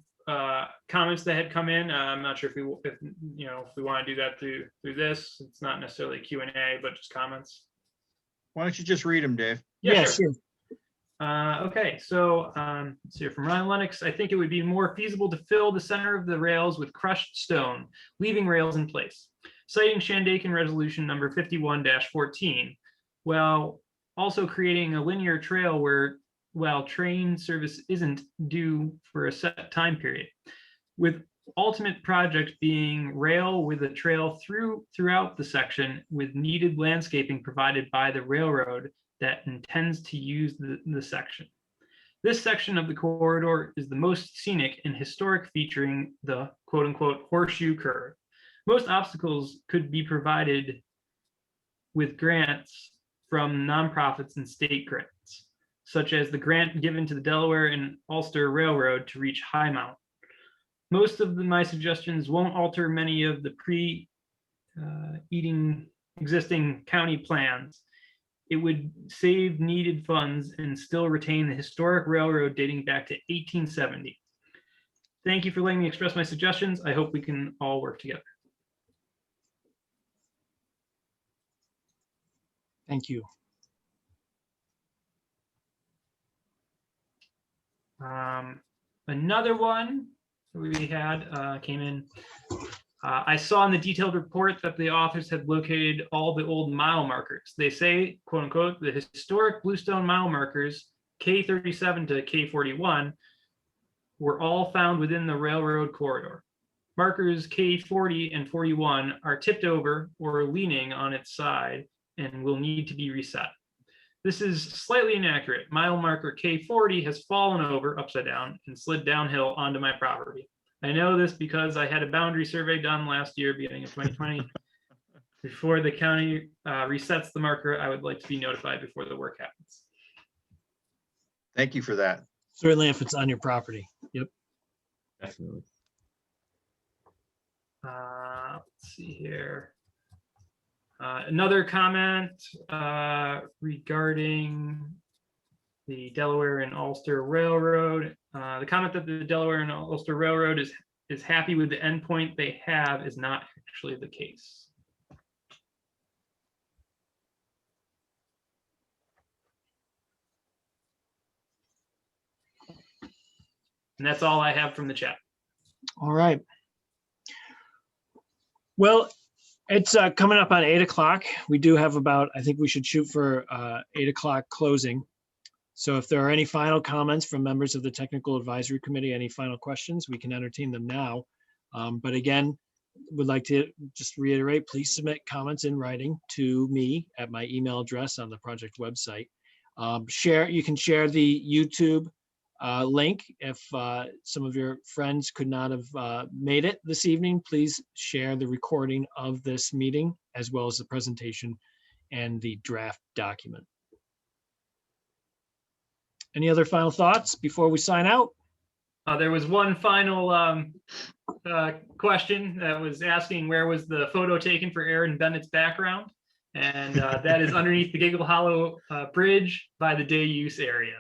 comments that had come in. I'm not sure if we want to do that through this. It's not necessarily Q&A, but just comments. Why don't you just read them, Dave? Yeah, sure. Okay, so here from Ryan Lennox, I think it would be more feasible to fill the center of the rails with crushed stone, leaving rails in place. Citing Shandaken Resolution number 51-14, while also creating a linear trail while train service isn't due for a set time period, with ultimate project being rail with a trail throughout the section with needed landscaping provided by the railroad that intends to use the section. This section of the corridor is the most scenic and historic, featuring the quote-unquote horseshoe curve. Most obstacles could be provided with grants from nonprofits and state grants, such as the grant given to the Delaware and Ulster Railroad to reach High Mount. Most of my suggestions won't alter many of the existing county plans. It would save needed funds and still retain the historic railroad dating back to 1870. Thank you for letting me express my suggestions. I hope we can all work together. Thank you. Another one we had came in. I saw in the detailed report that the authors had located all the old mile markers. They say, quote unquote, the historic bluestone mile markers, K37 to K41, were all found within the railroad corridor. Markers K40 and 41 are tipped over or leaning on its side and will need to be reset. This is slightly inaccurate. Mile marker K40 has fallen over upside down and slid downhill onto my property. I know this because I had a boundary survey done last year, beginning of 2020. Before the county resets the marker, I would like to be notified before the work happens. Thank you for that. Certainly if it's on your property. Yep. Definitely. Let's see here. Another comment regarding the Delaware and Ulster Railroad. The comment that the Delaware and Ulster Railroad is happy with the endpoint they have is not actually the case. And that's all I have from the chat. All right. Well, it's coming up on 8 o'clock. We do have about, I think we should shoot for 8 o'clock closing. So if there are any final comments from members of the Technical Advisory Committee, any final questions, we can entertain them now. But again, would like to just reiterate, please submit comments in writing to me at my email address on the project website. You can share the YouTube link. If some of your friends could not have made it this evening, please share the recording of this meeting as well as the presentation and the draft document. Any other final thoughts before we sign out? There was one final question that was asking where was the photo taken for Aaron Bennett's background. And that is underneath the Giggle Hollow Bridge by the day use area.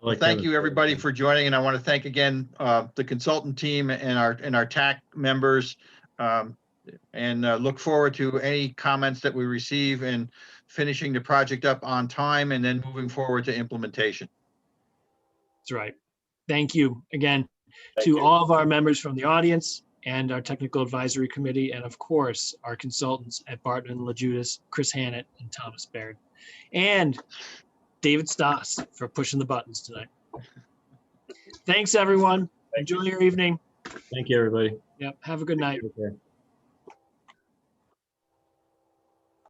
Well, thank you, everybody, for joining, and I want to thank again the consultant team and our TAC members, and look forward to any comments that we receive and finishing the project up on time and then moving forward to implementation. That's right. Thank you again Thank to you. all of our members from the audience and our technical advisory committee, and of course, our consultants at Barton and LaJudas, Chris Hannett and Thomas Baird, and David Stoss for pushing the buttons tonight. Thanks, everyone. Enjoy your evening. Thank you, everybody. Yep. Have a good night. Take care.